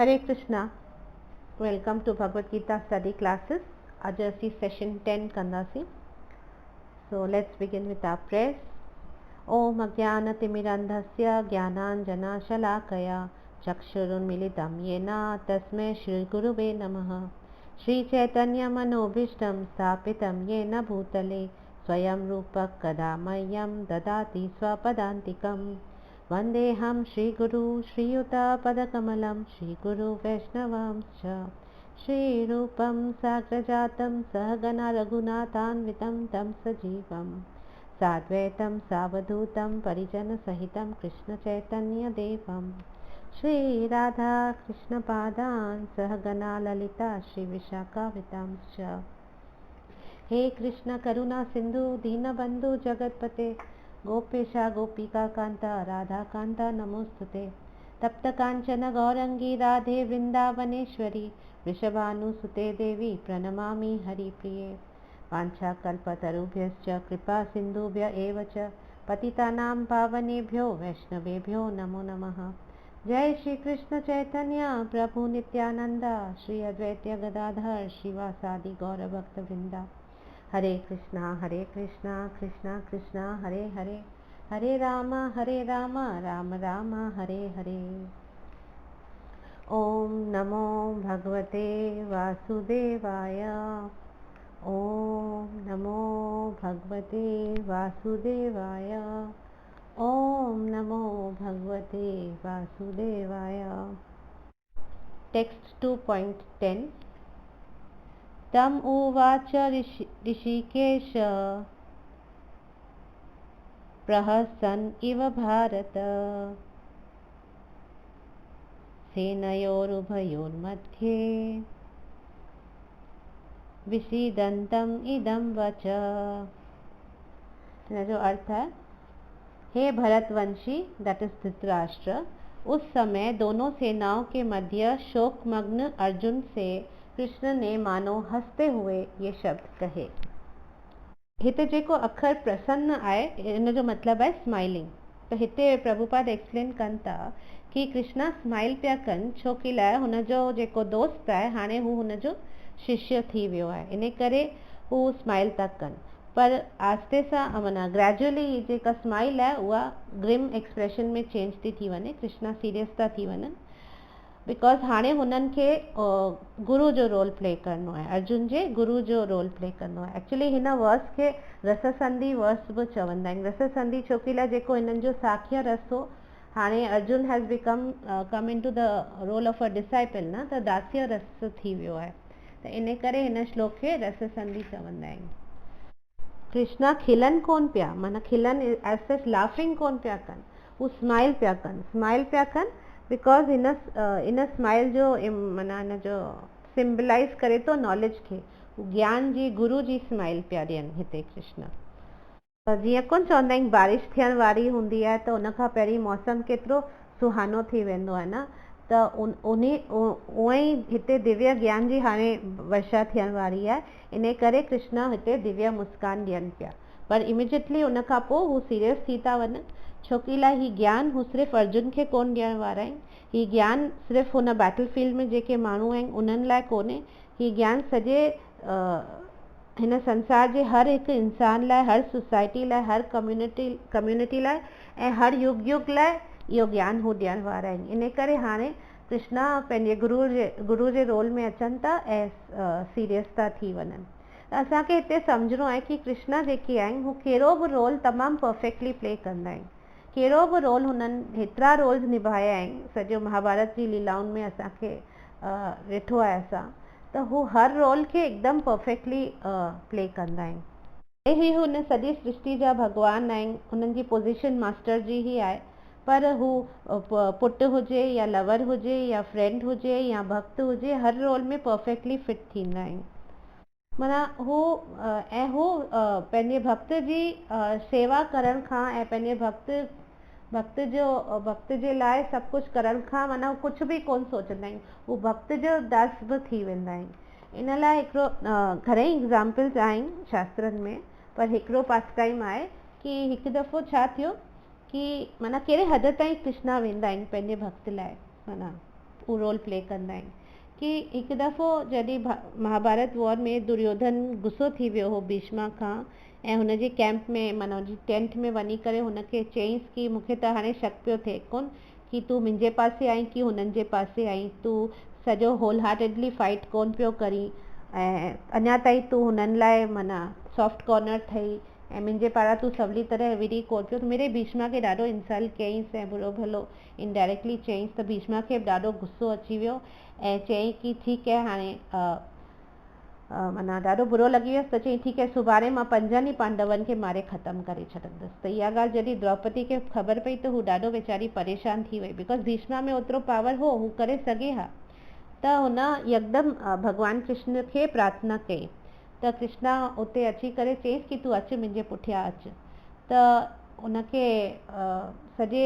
Hare Krishna. Welcome to Bhagavad Gita study classes. आज असी session 10 कंदासी। So let's begin with our prayers. ओम अज्ञानतिमिरन्धस्य ज्ञानाञ्जनशलाकया चक्षुरुन्मीलितं येन तस्मै श्रीगुरुवे नमः। श्रीचैतन्यमनोभीष्टं स्थापितं येन भूतले स्वयं रूपः कदा मह्यं ददाति स्वपदान्तिकम्। वन्देऽहं श्रीगुरु श्रीयुतपदकमलं श्रीगुरु वैष्णवांश्च श्रीरूपं साग्रजातं सहगना रघुनाथान्वितं तं सजीवं साद्वैतं सावधूतं परिजनसहितं कृष्णचैतन्यदेवं श्रीराधा कृष्णपादान् सहगना ललिता श्रीविशाखान्वितांश्च। हे कृष्ण करुणा सिंधु दीनबंधु जगतपते गोपेशा गोपिका कांता राधा कांता नमोस्तुते। तप्त कांचन गौरंगी राधे वृंदावनेश्वरी वृषभानुसुते देवी प्रणमामि हरिप्रिये। वाञ्छाकल्पतरुभ्यश्च कृपा सिन्धुभ्य एव च पतितानां पावनेभ्यो वैष्णवेभ्यो नमो नमः। जय श्री कृष्ण चैतन्य प्रभु नित्यानंद श्री अद्वैत गदाधर श्रीवासादि गौरभक्तवृंदा। हरे कृष्णा कृष्णा कृष्णा हरे हरे, हरे राम राम राम हरे हरे। ओम नमो भगवते वासुदेवाय। ओम नमो भगवते वासुदेवाय। ओम नमो भगवते वासुदेवाय। टेक्स्ट 2.10। तम उवाच ऋषिकेश प्रहसन् इव भारत सेनयोरुभयोर्मध्ये विषीदन्तम् इदं वच। जो अर्थ है, हे भरतवंशी दैट इज धृतराष्ट्र, उस समय दोनों सेनाओं के मध्य शोकमग्न अर्जुन से कृष्ण ने मानो हंसते हुए ये शब्द कहे। हिते जेको अखर प्रसन्न आए इन जो मतलब है स्माइलिंग। तो हिते प्रभुपाद एक्सप्लेन कन था कि कृष्णा स्माइल पिया कन छोकी लाइ हुन जो जेको दोस्त है हाणे हू हुन जो शिष्य थी वियो है, इन करे हू स्माइल था कन। पर आस्ते सां माना ग्रेजुअली जेका स्माइल है उहा ग्रिम एक्सप्रेशन में चेंज थी वञे। कृष्णा सीरियस था थी वञनि बिकॉज हाणे हुननि खे गुरु जो रोल प्ले करिणो आहे, अर्जुन जे गुरु जो रोल प्ले करिणो आहे। एक्चुअली हिन वर्स खे रससंधि वर्स बि चवंदा आहिनि। रससंधि छोकी लाइ जेको हिननि जो साख्य रस हो, हाणे Arjun has become come in to the role of a disciple न, त दास्य रस थी वियो आहे। त इन करे हिन श्लोक खे रससंधि चवंदा आहिनि। कृष्णा खिलन कोन पिया, माना खिलन एज सच लाफिंग कोन पिया कनि, हू स्माइल पिया कनि बिकॉज इन स्माइल जो माना इन जो सिम्बलाइज करे तो नॉलेज खे, ज्ञान जी गुरु जी स्माइल पिया ॾियनि हिते कृष्ण। जीअं कोन चवंदा आहिनि बारिश थियण वारी हूंदी आहे त उन खां पहिरीं मौसम केतिरो सुहानो थी वेंदो आहे न, त उअं ई हिते दिव्य ज्ञान जी हाणे वर्षा थियण वारी आहे। इन करे कृष्ण हिते दिव्य मुस्कान ॾियनि पिया। पर इमिजिएटली उन खां पोइ हू सीरियस थी था वञनि, छोकी लाइ ही ज्ञान हू सिर्फ़ु अर्जुन खे कोन ॾियण वारा आहिनि। ही ज्ञान सिर्फ़ु हुन बैटल फील्ड में जेके माण्हू आहिनि उन्हनि लाइ कोन्हे, ही ज्ञान सॼे हिन संसार जे हर हिकु इंसान लाइ, हर सोसाइटी लाइ, हर कम्युनिटी लाइ ऐं हर युग लाइ इहो ज्ञान हू ॾियण वारा आहिनि। इन करे हाणे कृष्णा पंहिंजे गुरु जे रोल में अचनि था ऐं सीरियस था थी वञनि। त असांखे हिते सम्झणो आहे कि कृष्णा जेके आहिनि हू कहिड़ो बि रोल तमामु परफेक्टली प्ले कंदा आहिनि। कहिड़ो बि रोल हुननि हेतिरा रोल्स निभाया आहिनि सॼो महाभारत जी लीलाउनि में असांखे ॾिठो आहे असां, त हू हर रोल खे एकदमि परफेक्टली प्ले कंदा आहिनि। ही हुन सॼी सृष्टि जा भॻवान आहिनि, हुननि जी पोज़ीशन मास्टर जी ई आहे। पर हू पुटु हुजे या लवर हुजे या फ्रेंड हुजे या भक्त हुजे, हर रोल में परफेक्टली फिट थींदा आहिनि। माना हू पंहिंजे भक्त जी सेवा करण खां ऐं पंहिंजे भक्त जे लाइ सभु कुझु करण खां माना कुझु बि कोन सोचंदा आहिनि, हू भक्त जो दास बि थी वेंदा आहिनि। इन लाइ हिकिड़ो घणेई एग्ज़ाम्पल्स आहिनि शास्त्रनि में, पर हिकिड़ो पास टाइम आहे कि हिकु दफ़ो छा थियो कि माना कहिड़े हद ताईं कृष्णा वेंदा आहिनि पंहिंजे भक्त लाइ। माना उहो रोल प्ले कंदा आहिनि कि हिकु दफ़ो जॾहिं महाभारत वॉर में दुर्योधन गुस्सो थी वियो हो भीष्मा खां ऐं हुनजे कैंप में माना हुनजी टेंट में वञी करे हुनखे चयईंसि कि मूंखे त हाणे शक पियो थिए कोन कि तूं मुंहिंजे पासे आई कि हुननि जे पासे आई, तूं सॼो होल हार्टेडली फाइट कोन पियो करी ऐं अञा ताईं तूं हुननि लाइ माना सॉफ्ट कॉर्नर ठही ऐं मुंहिंजे पारां तूं सवली तरह विड़ी कोन पियो। मेरे भीष्मा खे ॾाढो इंसल्ट कयईंसि ऐं बुरो भलो इनडायरेक्टली चयईंसि त भीष्मा खे बि ॾाढो गुस्सो अची वियो ऐं चयईं कि ठीकु है हाणे माना ॾाढो बुरो लॻी वियसि त चयईं ठीकु है सुभाणे मां 5 ई पांडवनि खे मारे ख़तमु करे छॾंदसि। त इहा ॻाल्हि जॾहिं द्रौपदी खे ख़बर पई त हू ॾाढो वीचारी परेशान थी वई बिकॉज भीष्मा में ओतिरो पावर हो, हू करे सघे हा। त हुन यकदमि भॻवानु कृष्ण खे प्रार्थना कई त कृष्णा उते अची करे चयईंसि कि तूं अचु मुंहिंजे पुठियां अचु। त उनखे सॼे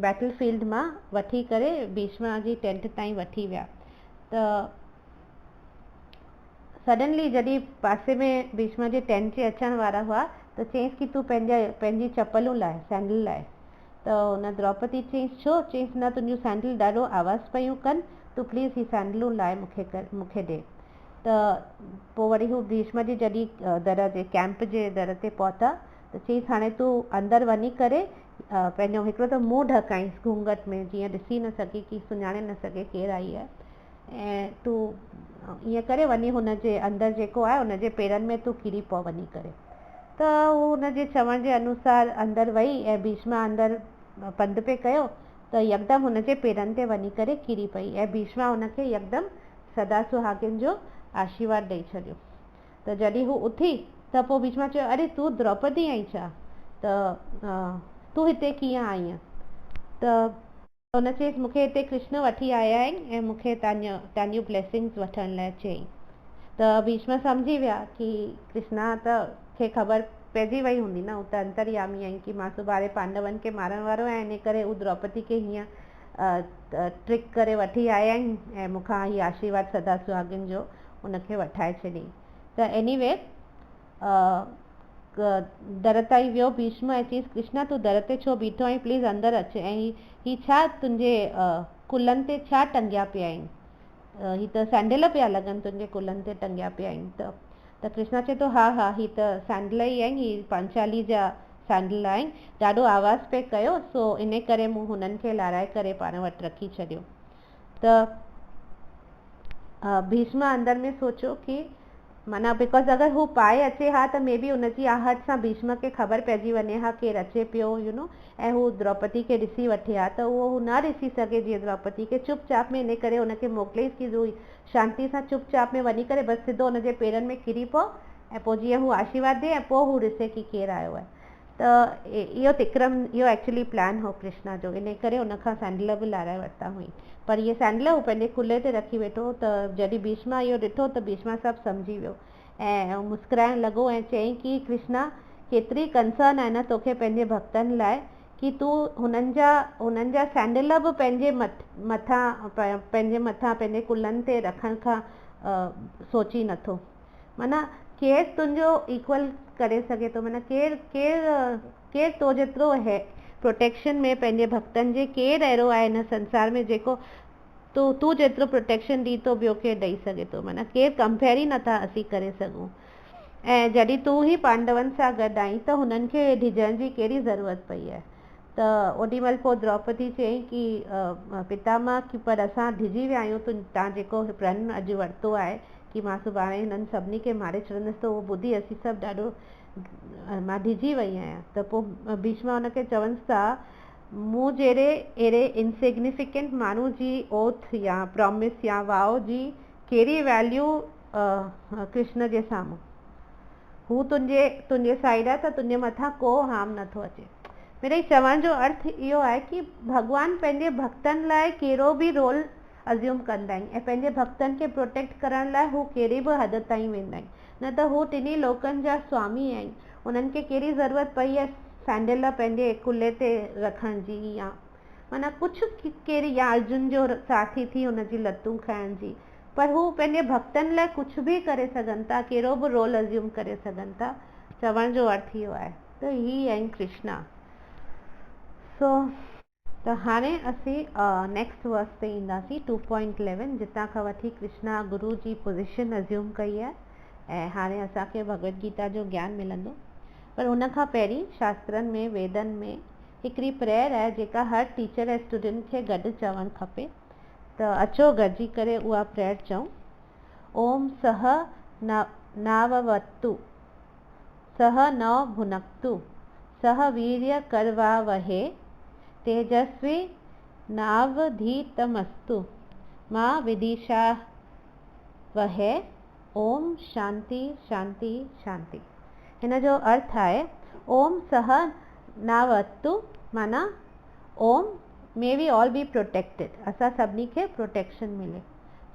बैटल फील्ड मां वठी करे भीष्मा जी टेंट ताईं वठी विया। त सडनली जॾहिं पासे में भीष्मा जे टेंट जे अचण वारा हुआ त चयईंसि कि तूं पंहिंजी चप्पलूं लाइ सैंडल लाइ। त हुन द्रौपदी चयईंसि छो? चयईंसि न तुंहिंजूं सैंडल ॾाढो आवाज़ पियूं कनि, तूं प्लीज़ ही सैंडलूं लाइ मूंखे ॾे। त पोइ वरी हू भीष्म जी जॾहिं दर जे कैंप जे दर ते पहुता त चयईंसि हाणे तूं अंदरि वञी करे पंहिंजो हिकिड़ो त मुंहुं ढकाईंसि घूंघट में जीअं ॾिसी न सघे कि सुञाणे न सघे केरु आई आहे ऐं तूं ईअं करे वञी हुनजे अंदरि जेको आहे हुनजे पेरनि में तूं किरी पओ वञी करे। त हू हुनजे चवण जे अनुसार अंदरि वई ऐं भीष्मा अंदरि पंधु पे कयो त यकदमि हुनजे पेरनि ते वञी करे किरी पई ऐं भीष्मा हुनखे यकदमि सदा सुहागिन जो आशीर्वाद ॾेई छॾियो। त जॾहिं हू उथी त पोइ भीष्मा चयो अरे तूं द्रौपदी आई छा? त तूं हिते कीअं आई आहे? त हुन चयईंसि मूंखे हिते कृष्ण वठी आया आहिनि ऐं मूंखे तव्हांजूं ब्लेसिंग्स वठण लाइ चयईं। त भीष्म सम्झी विया कि कृष्णा त खे ख़बर पइजी वई हूंदी न, हू त अंतर्यामी आहिनि कि मां सुभाणे पांडवनि खे मारण वारो आहियां इन करे हू द्रौपदी खे हीअं ट्रिक करे वठी आया आहिनि ऐं मूंखां हीअ आशीर्वाद सदा सुहागिन जो उनखे वठाए छॾियईं। त एनीवे दर ताईं वियो भीष्म ऐं चयईंसि कृष्णा तूं दर ते छो बीठो आहीं, प्लीज़ अंदरि अचु ऐं ही छा तुंहिंजे कुल्हनि ते छा टंगिया पिया आहिनि? ही त सैंडल पिया लॻनि तुंहिंजे कुल्हनि ते टंगिया पिया आहिनि। त कृष्णा चए थो हा हा ही त सैंडल ई आहिनि, ही पांचाली जा सैंडल आहिनि, ॾाढो आवाज़ पे कयो सो इन करे मूं हुननि खे लाराए करे पाण वटि रखी छॾियो। त भीष्म अंदरि में सोचियो कि माना बिकॉज अगरि हू पाए अचे हा त मे बी हुनजी आहट सां भीष्म खे ख़बर पइजी वञे हा केरु अचे पियो ऐं हू द्रौपदी खे ॾिसी वठे हा त उहो हू न ॾिसी सघे जीअं द्रौपदी खे चुपचाप में इन करे हुनखे मोकिलियईंसि कि हू शांति सां चुपचाप में वञी करे बसि सिधो हुनजे पेरनि में किरी पओ ऐं पोइ जीअं हू आशीर्वाद ॾे ऐं पोइ हू ॾिसे कि केरु आयो आहे। त इहो एक्चुअली प्लान हो कृष्णा जो, इन करे हुनखां सैंडल बि लाराए वरिता हुई। पर इहे सैंडल हू पंहिंजे कुल्हे ते रखी वेठो त जॾहिं भीष्मा इहो ॾिठो त भीष्मा सभु सम्झी वियो ऐं मुस्कुराइण लॻो ऐं चयईं कि कृष्णा केतिरी कंसर्न आहे न तोखे पंहिंजे भक्तनि लाइ कि तूं हुननि जा सैंडल बि पंहिंजे मथां पंहिंजे कुल्हनि ते रखण खां सोची नथो। माना केरु तुंहिंजो इक्वल करे सघे थो, माना केरु तो जेतिरो है प्रोटेक्शन में पंहिंजे भक्तनि जे केरु अहिड़ो आहे हिन संसार में जेको तूं जेतिरो प्रोटेक्शन ॾी थो ॿियो केरु ॾेई सघे थो, माना केरु कंपेयर ई नथा असीं करे सघूं। ऐं जॾहिं तूं ई पांडवनि सां गॾु आई त हुननि खे डिॼण जी कहिड़ी ज़रूरत पई आहे? त ओॾीमहिल पोइ द्रौपदी चयईं कि पितामह कि पर असां डिॼी विया आहियूं, तव्हां जेको प्रण अॼु वरितो आहे कि मां सुभाणे हिननि सभिनी खे मारे छॾंदसि त उहो ॿुधी असीं सभु ॾाढो मां डिॼी वई आहियां। त पोइ भीष्म हुनखे चवनि था मूं अहिड़े इनसिग्निफिकेंट माण्हू जी ओथ या प्रॉमिस या वाव जी कहिड़ी वैल्यू कृष्ण जे साम्हूं? हू तुंहिंजे साइड आहे त तुंहिंजे मथां को हार्म नथो अचे। मेरे चवण जो अर्थ इहो आहे कि भॻवानु पंहिंजे भक्तनि लाइ कहिड़ो बि रोल अज्यूम कंदा आहिनि ऐं पंहिंजे भक्तनि खे प्रोटेक्ट करण लाइ हू कहिड़ी बि हद ताईं वेंदा आहिनि, न त हू टिनी लोकनि जा स्वामी आहिनि। उन्हनि खे कहिड़ी ज़रूरत पई आहे सैंडल पंहिंजे कुल्हे ते रखण जी या माना कुझु कहिड़ी या अर्जुन जो साथी थी हुनजी लतूं खाइण जी, पर हू पंहिंजे भक्तनि लाइ कुझु बि करे सघनि था, कहिड़ो बि रोल अज्यूम करे सघनि था। चवण जो अर्थ इहो आहे। त ही आहिनि कृष्णा। सो तो हाणे असीं नेक्स्ट वर्स ते ईंदासीं 2.11 जितां खां वठी कृष्णा गुरु जी पोजीशन अज्यूम कई आहे ऐं हाणे असांखे भगवत गीता जो ज्ञान मिलंदो। पर उन खां पहिरीं शास्त्रनि में वेदनि में हिकिड़ी प्रेयर आहे जेका हर टीचर ऐं स्टूडेंट खे गॾु चवणु खपे। त अचो गॾिजी करे उहा प्रेयर चऊं। ओम सह नाववतु सह न भुनक्तु सह वीर्य करवावहे तेजस्वी नावधीतमस्तु मां विदिशावहे। ओम शांति शांति शांति। हिन जो अर्थ आहे ओम सह नावतु माना Om may we all be protected, असां सभिनी खे प्रोटेक्शन मिले।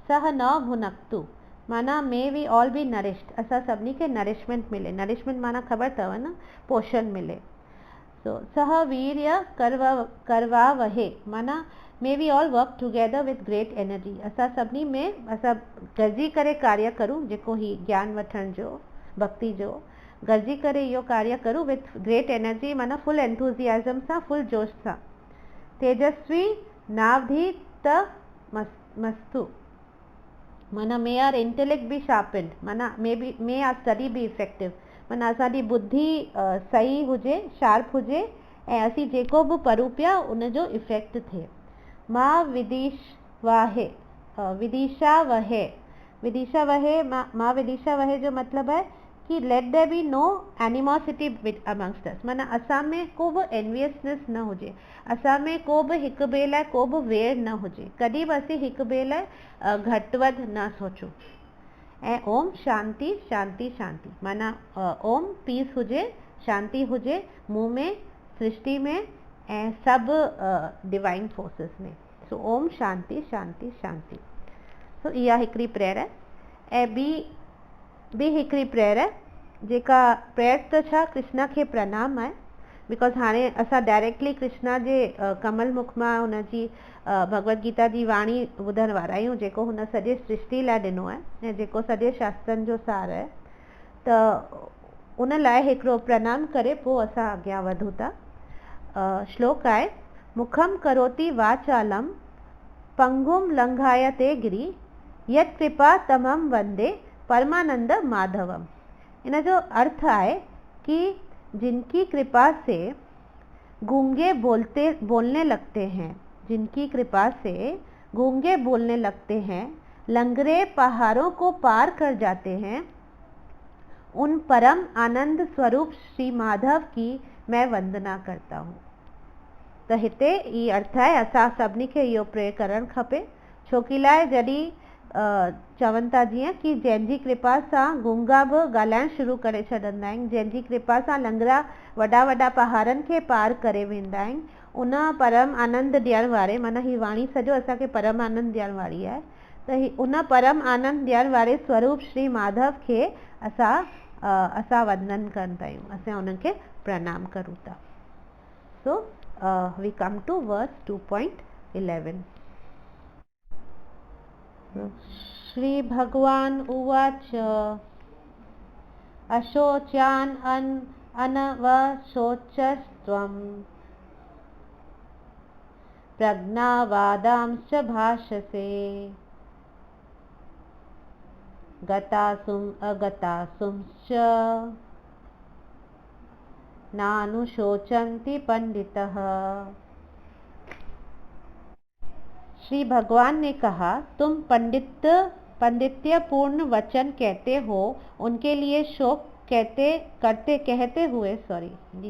सह न भुनक्तु माना may we all be nourished, असां सभिनी खे नरिशमेंट मिले। नरिशमेंट माना ख़बर अथव न, पोषण मिले। सो सह वीर्य करवावहे माना may we all work together with great energy, असां सभिनी में असां गॾिजी करे कार्य करूं, जेको ही ज्ञान वठण जो भक्ति जो गॾिजी करे इहो कार्य करूं विथ ग्रेट एनर्जी माना फुल एंथुजियाज़म सां, फुल जोश सां। तेजस्वी नावधीत मस्तु माना मे आर इंटेलेक्ट बी शार्पेंड माना मे आर स्टडी बी इफेक्टिव माना असांजी बुद्धि सही हुजे, शार्प हुजे ऐं असीं जेको बि पढ़ूं पिया उनजो इफेक्ट थिए। मां विदिशा वहे मां विदिशा वहे जो मतिलबु आहे कि let there be no animosity amongst us माना असां में को बि एनवियसनेस न हुजे, असां में को बि हिक ॿिए लाइ को बि वेर न हुजे, कॾहिं बि असीं हिक ॿिए लाइ घटि वधि न सोचूं। ऐं ओम शांति शांति शांति माना ओम पीस हुजे, शांति हुजे मुंह में, सृष्टि में ऐं सभु डिवाइन फोर्सिस में। सो ओम शांति शांति शांति। सो इहा हिकिड़ी प्रेयर आहे। ऐं ॿी हिकिड़ी प्रेयर आहे जेका प्रेयर त छा कृष्णा खे प्रणाम आहे, बिकॉज हाणे असां डायरेक्टली कृष्णा जे कमल मुख मां हुनजी भगवत गीता जी वाणी ॿुधण वारा आहियूं, जेको हुन सॼे सृष्टि लाइ ॾिनो आहे ऐं जेको सॼे शास्त्रनि जो सार आहे। त उन लाइ हिकिड़ो प्रणाम करे पोइ असां अॻियां वधूं था। श्लोक आहे मुखम करोति वाचालम पंगुम लंघायते गिरी यत् कृपा तमम वंदे परमानंद माधवम। इन जो अर्थ है कि जिनकी कृपा से गूंगे बोलने लगते हैं, जिनकी कृपा से गूंगे बोलने लगते हैं, लंगरे पहाड़ों को पार कर जाते हैं, उन परम आनंद स्वरूप श्री माधव की मैं वंदना करता हूँ। त हिते ई अर्थ आहे असां सभिनी खे इहो प्रे करणु खपे। छोकी लाइ जॾहिं चवनि था जीअं कि जंहिंजी कृपा सां गूंगा बि ॻाल्हाइणु शुरू करे छॾंदा आहिनि, जंहिंजी कृपा सां लंगरा वॾा वॾा पहाड़नि खे पार करे वेंदा आहिनि, उन परम आनंद ॾियण वारे माना ही वाणी सॼो असांखे परम आनंद ॾियण वारी आहे। त उन परम आनंद ॾियण वारे स्वरूप श्री माधव खे असां वंदन कंदा आहियूं, असां उन्हनि खे प्रणाम करूं था। So we come to verse 2.11। Shri भगवान उवाच अशोच्यान अनवशोचस्त्वं प्रज्ञावादांश्च भाषसे गतासुम अगतासुंश्च नानुशोचन्ति पंडितः। श्री भगवान ने कहा तुम पांडित्यपूर्ण वचन कहते हो, उनके लिए शोक कहते हुए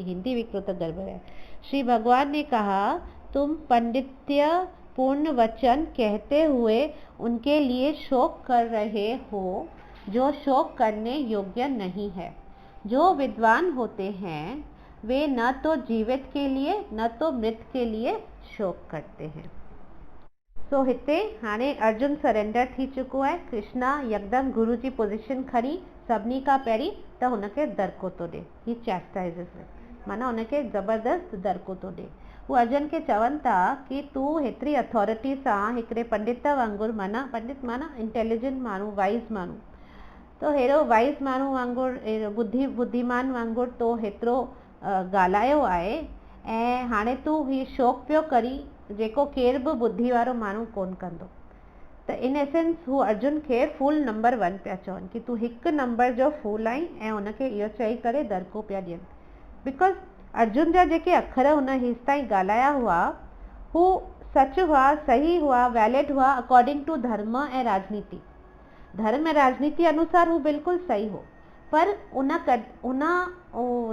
हिंदी विकृत गड़बड़ है। श्री भगवान ने कहा तुम पांडित्यपूर्ण वचन कहते हुए उनके लिए शोक कर रहे हो जो शोक करने योग्य नहीं है। जो विद्वान होते हैं वे न तो जीवित के लिए न तो मृत के लिए शोक करते हैं। सो हिते हाणे अर्जुन सरेंडर थी चुको है। कृष्णा यकदम गुरु जी पोजीशन खणी सभिनी खां पहिरीं त हुनखे दरको थो ॾे, ही चैस्टाइज़िस माना हुनखे ज़बरदस्त दरको थो ॾे। हू अर्जुन खे चवनि था कि तूं हेतिरी अथॉरिटी सां हिकिड़े पंडित वांगुरु माना पंडित माना इंटेलिजेंट माण्हू, वाइज़ माण्हू, तो हेड़ो वाइज़ माण्हू वांगुरु बुद्धिमान वांगुरु तो हेतिरो ॻाल्हायो आहे ऐं हाणे तूं हीउ शौक़ु पियो करी जेको केर बि ॿुधी वारो माण्हू कोन कंदो। त इन एसेंस हू अर्जुन खे फूल नंबर 1 पिया चवनि कि तूं 1 नंबर जो फूल आहीं, ऐं उनखे इहो चई करे दड़को पिया ॾियनि। बिकॉज़ अर्जुन जा जेके अखर हुन हेसि ताईं ॻाल्हाया हुआ हू सच हुआ, सही हुआ, वैलिड हुआ अकॉर्डिंग टू धर्म ऐं राजनीति। धर्म ऐं राजनीति अनुसार हू बिल्कुलु सही हो, पर उन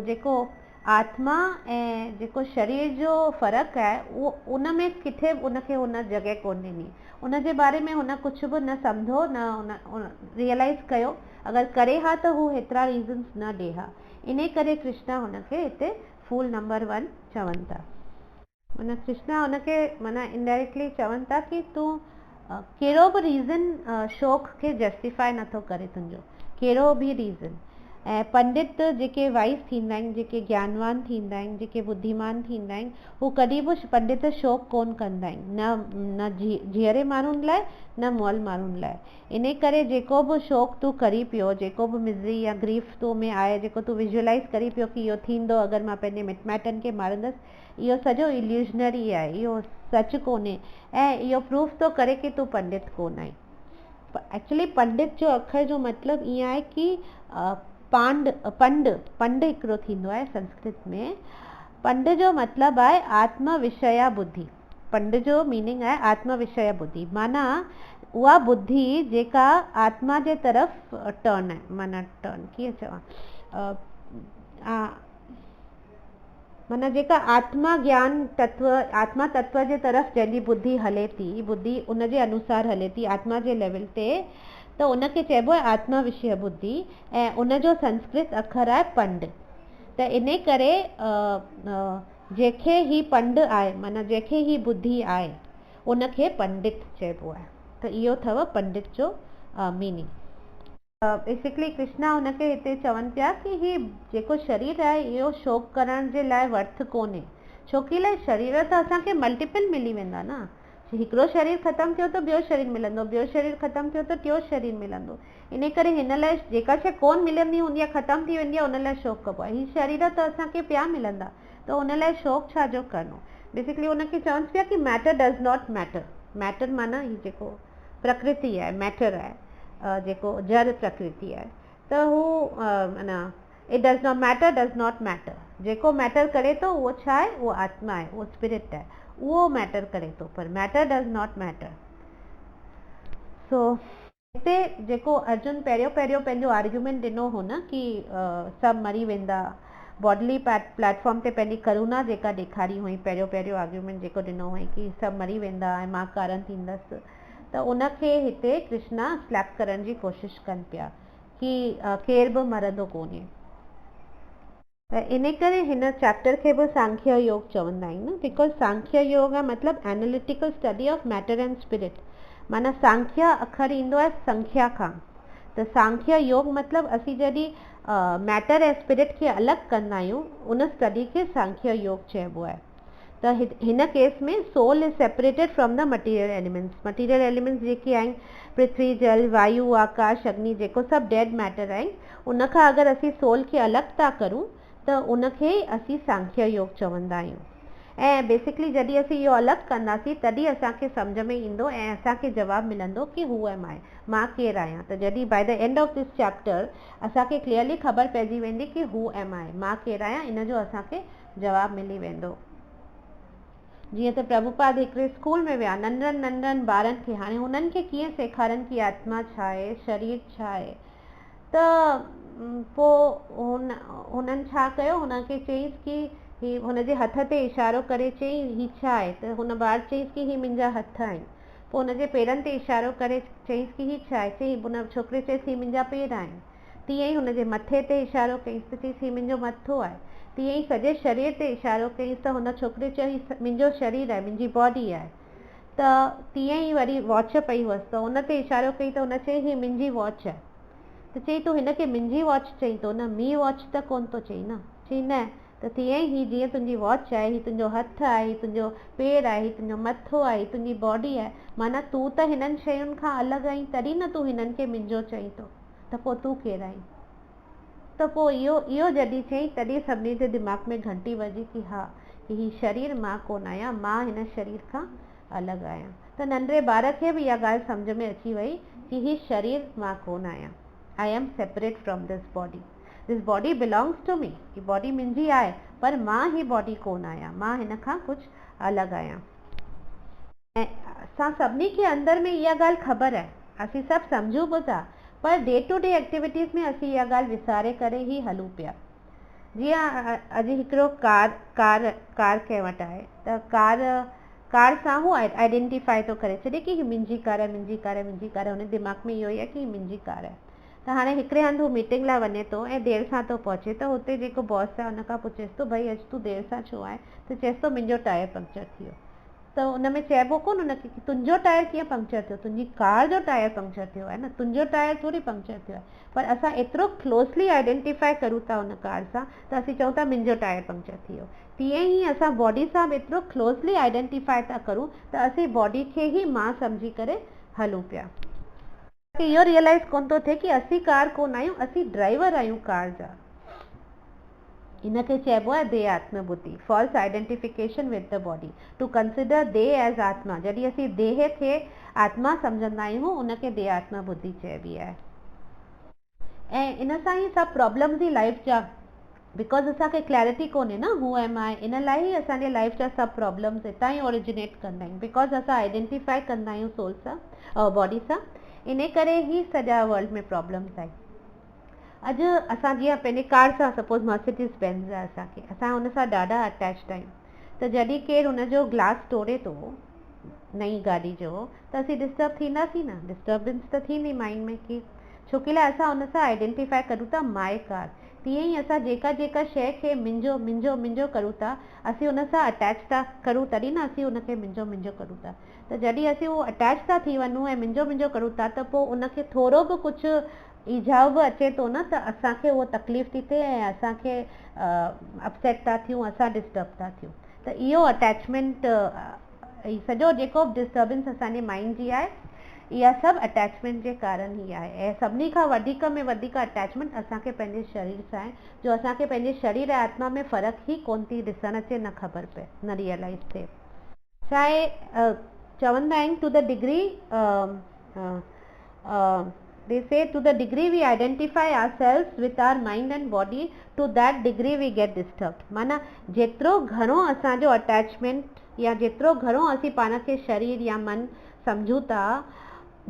जेको आत्मा ऐं जेको शरीर जो फ़र्क़ु आहे उहो उन में किथे उनखे उन जॻह कोन ॾिनी। उन जे बारे में हुन कुझु बि न सम्झो, न उन रियलाइज़ कयो। अगरि करे हा त हू हेतिरा रीज़न्स न ॾे हा। इन करे कृष्णा हुनखे हिते फूल नंबर 1 चवनि था। माना कृष्णा हुनखे माना इनडायरेक्टली चवनि था कि तूं कहिड़ो बि रीज़न शौक़ खे जस्टिफाई नथो करे तुंहिंजो, कहिड़ो बि रीज़न। ऐं पंडित जेके वाइस थींदा आहिनि, जेके ज्ञानवान थींदा आहिनि, जेके बुद्धिमान थींदा आहिनि, हू कॾहिं बि पंडित शौक़ु कोन कंदा आहिनि, न जीअरे माण्हुनि लाइ न मुअल माण्हुनि लाइ। इन करे जेको बि शौक़ु तूं करी पियो, जेको बि मिज़री या ग्रीफ तो में आहे, जेको तूं विजुअलाइज़ करी पियो कि इहो थींदो अगरि मां पंहिंजे मिट माइटनि खे मारंदसि, इहो सॼो इल्यूजनरी आहे, इहो सच कोन्हे। ऐं इहो प्रूफ थो करे कि तूं पंडित कोन आहीं। एक्चुअली पंडित जो अखर जो मतिलबु ईअं आहे कि पंड हिकिड़ो थींदो आहे संस्कृत में। पंड जो मतिलबु आहे आत्म विषया बुद्धि। पंड जो मीनिंग आहे आत्म विषय बुद्धि, माना उहा बुद्धि जेका आत्मा जे तरफ़ टर्न आहे। माना टर्न कीअं चवां, माना जेका आत्मा ज्ञान तत्व, आत्मा तत्व जे तरफ़ जंहिंजी बुद्धि हले थी, बुद्धि उन जे अनुसार हले थी आत्मा जे लेवल ते, त उनखे चइबो आहे आत्मा विषय बुद्धि। ऐं उनजो संस्कृत अखर आहे पंड। त इन करे जंहिंखे ही पंड आहे, माना जंहिंखे ही बुद्धि आहे, उनखे पंडित चइबो आहे। त इहो अथव पंडित जो मीनिंग। बेसिकली कृष्णा हुनखे हिते चवनि पिया कि ही जेको शरीर आहे इहो शौक़ु करण जे लाइ वर्थ कोन्हे। छो कि शरीर त असांखे मल्टीपल मिली वेंदा न। हिकिड़ो शरीर ख़तमु थियो त ॿियो शरीर मिलंदो, ॿियो शरीर ख़तमु थियो त टियों शरीर मिलंदो। इन करे हिन लाइ जेका शइ कोन मिलंदी हूंदी आहे, ख़तमु थी वेंदी आहे, उन लाइ शौक़ु कबो आहे। हीअ शरीर त असांखे पिया मिलंदा, त उन लाइ शौक़ु छा जो करिणो। बेसिकली उनखे चवनि पिया कि matter does not matter. Matter माना हीअ जेको प्रकृति आहे, मैटर आहे, जेको जड़ प्रकृति आहे, त हू माना it does not matter, does not matter. जेको मैटर करे थो उहो छा आहे, उहो आत्मा आहे, उहो स्पिरिट आहे, उहो मैटर करे थो, पर मैटर डज़ नॉट मैटर। सो हिते जेको अर्जुन पहिरियों पंहिंजो आर्ग्यूमेंट ॾिनो हो न कि सभु मरी वेंदा, बॉडली प्लेटफॉर्म ते पंहिंजी करुणा जेका ॾेखारी हुई, पहिरियों आर्ग्यूमेंट जेको ॾिनो हुई कि सभु मरी वेंदा ऐं मां कारण थींदसि, त उनखे हिते कृष्णा स्लैप करण जी कोशिशि कनि पिया कि केर बि मरंदो कोन्हे। त इन करे हिन चैप्टर खे बि सांख्य योग चवंदा आहिनि, बिकॉज सांख्य योग आहे मतिलबु analytical study of matter and spirit. माना सांख्य अखर ईंदो आहे संख्या खां, त सांख्य योग मतिलबु असीं जॾहिं मैटर ऐं स्पिरिट खे अलॻि कंदा आहियूं, उन स्टडी खे सांख्य योग चइबो आहे। त हिन केस में soul is separated from the material elements. Material elements जेके आहिनि पृथ्वी, जल, वायु, आकाश, अग्नि, जेको सभु डेड मैटर आहिनि, उनखां अगरि असीं सोल खे अलॻि था करूं त उनखे असीं सांख्य योग चवंदा आहियूं। ऐं बेसिकली जॾहिं असीं इहो अलॻि कंदासीं तॾहिं असांखे सम्झ में ईंदो ऐं असांखे जवाबु मिलंदो कि हू एम आई, मां केरु आहियां। त जॾहिं by the end of this chapter असांखे क्लियरली ख़बर पइजी वेंदी कि हू एम आई, मां केरु आहियां, इन जो असांखे जवाबु मिली वेंदो। जीअं त प्रभुपाद हिकिड़े स्कूल में विया नंढनि ॿारनि खे, हाणे हुननि खे कीअं सेखारनि कि आत्मा छा आहे, शरीर छा आहे। त पोइ हुननि छा कयो, हुनखे चईंसि कि ही हुनजे हथ ते इशारो करे चई ही छा आहे, त हुन ॿार चईंसि कि ही मुंहिंजा हथ आहिनि। पोइ हुनजे पेरनि ते इशारो करे चईंसि कि ही छा आहे, चई हुन छोकिरे चईंसि ही मुंहिंजा पेर आहिनि। तीअं ई हुनजे मथे ते इशारो कईंसि त चईंसि ही मुंहिंजो मथो आहे। तीअं ई सॼे शरीर ते इशारो कईंसि त हुन छोकिरे चई मुंहिंजो शरीर आहे, मुंहिंजी बॉडी आहे। त तीअं ई वरी वॉच पई हुअसि त हुन ते इशारो कई त हुन चई ही मुंहिंजी वॉच आहे। त चई तूं हिनखे मुंहिंजी वॉच चई थो न, मी वॉच त कोन थो चई न। चई न, त तीअं ई जीअं तुंहिंजी वॉच आहे, ही तुंहिंजो हथु आहे, ही तुंहिंजो पेर आहे, ही तुंहिंजो मथो आहे, ही तुंहिंजी बॉडी आहे, माना तूं त हिननि शयुनि खां अलॻि आहीं, तॾहिं न तूं हिननि खे मुंहिंजो चई थो, त पोइ तूं केरु आहीं। त पोइ इहो जॾहिं चई तॾहिं सभिनी जे दिमाग़ में घंटी वॼी कि हा, कि ही शरीर मां कोन आहियां, मां हिन शरीर खां अलॻि आहियां। त नंढड़े ॿार खे बि इहा ॻाल्हि सम्झ में अची वई कि ही शरीर मां कोन आहियां, I am separate from this body belongs to me, ही बॉडी मुंहिंजी आहे पर मां ही बॉडी कोन आहियां, मां हिन खां कुझु अलॻि आहियां। ऐं असां सभिनी खे अंदर में इहा ॻाल्हि ख़बर आहे, असीं सभु सम्झूं बि था, per day two day activities में असीं इहा ॻाल्हि विसारे करे ई हलूं पिया। जीअं अॼु हिकिड़ो कार कंहिं वटि आहे त कार सां हू आइडेंटिफाई थो करे छॾे कि ही मुंहिंजी कार आहे, मुंहिंजी कार आहे, मुंहिंजी कार आहे, हुन दिमाग़ में इहो ई आहे कि मुंहिंजी कार आहे। त हाणे हिकिड़े हंधि हू मीटिंग लाइ वञे थो ऐं देरि सां थो पहुचे, त हुते जेको बॉस आहे हुन खां पुछेसि थो भई अॼु तूं देरि सां छो आहे, त चएसि थो मुंहिंजो टायर पंक्चर थी वियो। त हुन में चइबो कोन हुनखे कि तुंहिंजो टायर कीअं पंक्चर थियो, तुंहिंजी कार जो टायर पंक्चर थियो आहे न, तुंहिंजो टायर थोरी पंक्चर थियो आहे। पर असां एतिरो क्लोज़ली आइडेंटिफाई करूं था हुन कार सां त असीं चऊं था मुंहिंजो टायर पंक्चर थी वियो। तीअं ई असां बॉडी सां बि एतिरो क्लोज़ली आइडेंटिफाई था करूं त असीं बॉडी खे ई मां सम्झी करे हलूं पिया। इहो रियलाइज़ कोन थो थिए कि असीं कार कोन आहियूं, असीं ड्राइवर आहियूं कार जा। इनखे चइबो आहे देह आत्म बुद्धि, false identification with the body, to consider देह एज आत्मा। जॾहिं असीं देह खे आत्मा सम्झंदा आहियूं उनखे देह आत्मा बुद्धि चइबी आहे। ऐं इन सां ई सभु प्रॉब्लम्स ई लाइफ जा, बिकॉज असांखे क्लैरिटी कोन्हे न हू एम आई, इन लाइ ई असांजे लाइफ जा सभु प्रॉब्लम्स हितां ई ओरिजिनेट कंदा आहियूं, बिकॉज असां आइडेंटिफाई कंदा आहियूं सोल सां बॉडी सां, इन करे ई सॼा वर्ल्ड में प्रॉब्लम्स आहिनि। अॼु असां जीअं पंहिंजे कार सां सपोज मर्सिडीज़ बेंज़ आहे असांखे, असां हुन सां ॾाढा अटैच्ड आहियूं, त जॾहिं केरु हुनजो ग्लास तोड़े थो नई गाॾी जो, त असीं डिस्टर्ब थींदासीं न, डिस्टर्बेंस त थींदी माइंड में कि छो कि लाइ असां हुन सां आइडेंटिफाई करूं था माई कार। तीअं ई असां जेका शइ खे मुंहिंजो मुंहिंजो मुंहिंजो करूं था, असीं हुन सां अटैच था करूं, तॾहिं न असीं हुनखे मुंहिंजो मुंहिंजो करूं था। त जॾहिं असीं उहो अटैच था थी वञूं ऐं मुंहिंजो मुंहिंजो करूं था, त पोइ उनखे थोरो बि कुझु ईजाव बि अचे थो न, त असांखे उहो तकलीफ़ थी थिए ऐं असांखे अपसेट था थियूं, असां डिस्टर्ब था थियूं। त इहो अटैचमेंट, सॼो जेको डिस्टर्बेंस असांजे माइंड जी आहे, इहा सभु अटैचमेंट जे कारण ई आहे। ऐं सभिनी खां वधीक में वधीक अटैचमेंट असांखे पंहिंजे शरीर सां आहे, जो असांखे पंहिंजे शरीर ऐं आत्मा में फ़र्क़ु ई कोन थी ॾिसणु अचे, न ख़बर पए, न रियलाइज़ थिए। छा आहे, चवंदा आहिनि to the degree they say to the degree we identify ourselves with our mind and body, to that degree we get disturbed। माना जेतिरो घणो असांजो अटैचमेंट या जेतिरो घणो असीं पाण खे शरीर या मन सम्झूं था,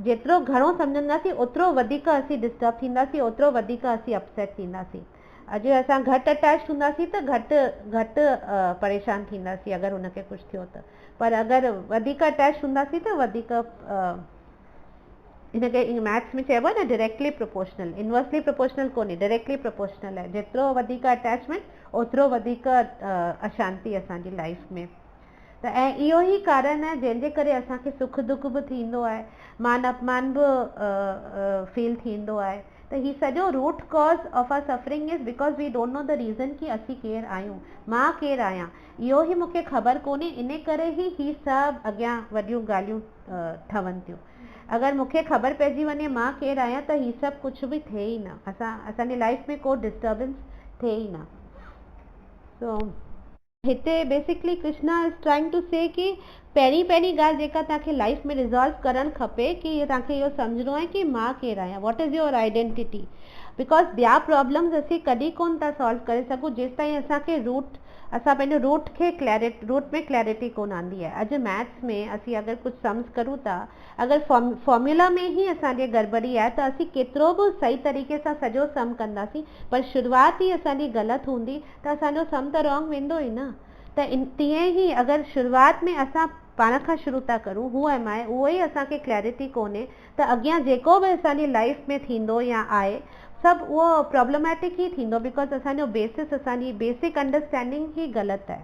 जेतिरो घणो सम्झंदासीं ओतिरो वधीक असीं डिस्टर्ब थींदासीं, ओतिरो वधीक असीं अपसेट थींदासीं। अॼु असां घटि अटैच हूंदासीं त घटि परेशान थींदासीं अगरि हुनखे कुझु थियो त, पर अगरि वधीक अटैच हूंदासीं त वधीक, हिनखे मैथ्स में चइबो आहे न डायरेक्टली प्रोपोर्शनल, इनवर्सली प्रोपोर्शनल कोन्हे, डायरेक्टली प्रोपोर्शनल आहे। जेतिरो वधीक अटैचमेंट ओतिरो वधीक अशांति असांजी लाइफ में। त ऐं इहो ई कारण आहे जंहिंजे करे असांखे सुख दुख बि थींदो आहे, मान अपमान बि फील थींदो आहे। त ही सॼो root cause of our suffering is because we don't know the reason कि असीं केरु आहियूं, मां केरु आहियां, इहो ई मूंखे ख़बर कोन्हे। इन करे ई सभु अॻियां वॾियूं ॻाल्हियूं ठहनि थियूं। अगरि मूंखे ख़बर पइजी वञे मां केरु आहियां त हीअ सभु कुझु बि थिए ई न, असांजी लाइफ में को डिस्टर्बेंस थिए ई न। सो हिते basically Krishna is trying to say कि पहिरीं ॻाल्हि जेका तव्हांखे लाइफ में रिज़ॉल्व करणु खपे कि तव्हांखे इहो सम्झणो आहे कि मां केरु आहियां, what is your identity. Because ॿिया प्रॉब्लम्स असीं कॾहिं कोन था सॉल्व करे सघूं जेसि ताईं असांखे असां पंहिंजो रूट में क्लैरिटी कोन आंदी आहे। अॼु मैथ्स में असीं अगरि कुझु सम्स करूं था, अगरि फॉर्मूला में ई असांजे गड़बड़ी आहे त असीं केतिरो बि सही तरीक़े सां सॼो सम कंदासीं, पर शुरूआति ई असांजी ग़लति हूंदी त असांजो सम त रॉन्ग वेंदो ई न। त तीअं ई अगरि शुरूआति में असां पाण खां शुरू था करूं, हू एम आई, उहो ई असांखे क्लैरिटी कोन्हे, त अॻियां जेको बि असांजी लाइफ में थींदो या आहे सभु उहो प्रॉब्लमैटिक ई थींदो, बिकॉज असांजो बेसिस, असांजी बेसिक अंडरस्टैंडिंग ई ग़लति आहे।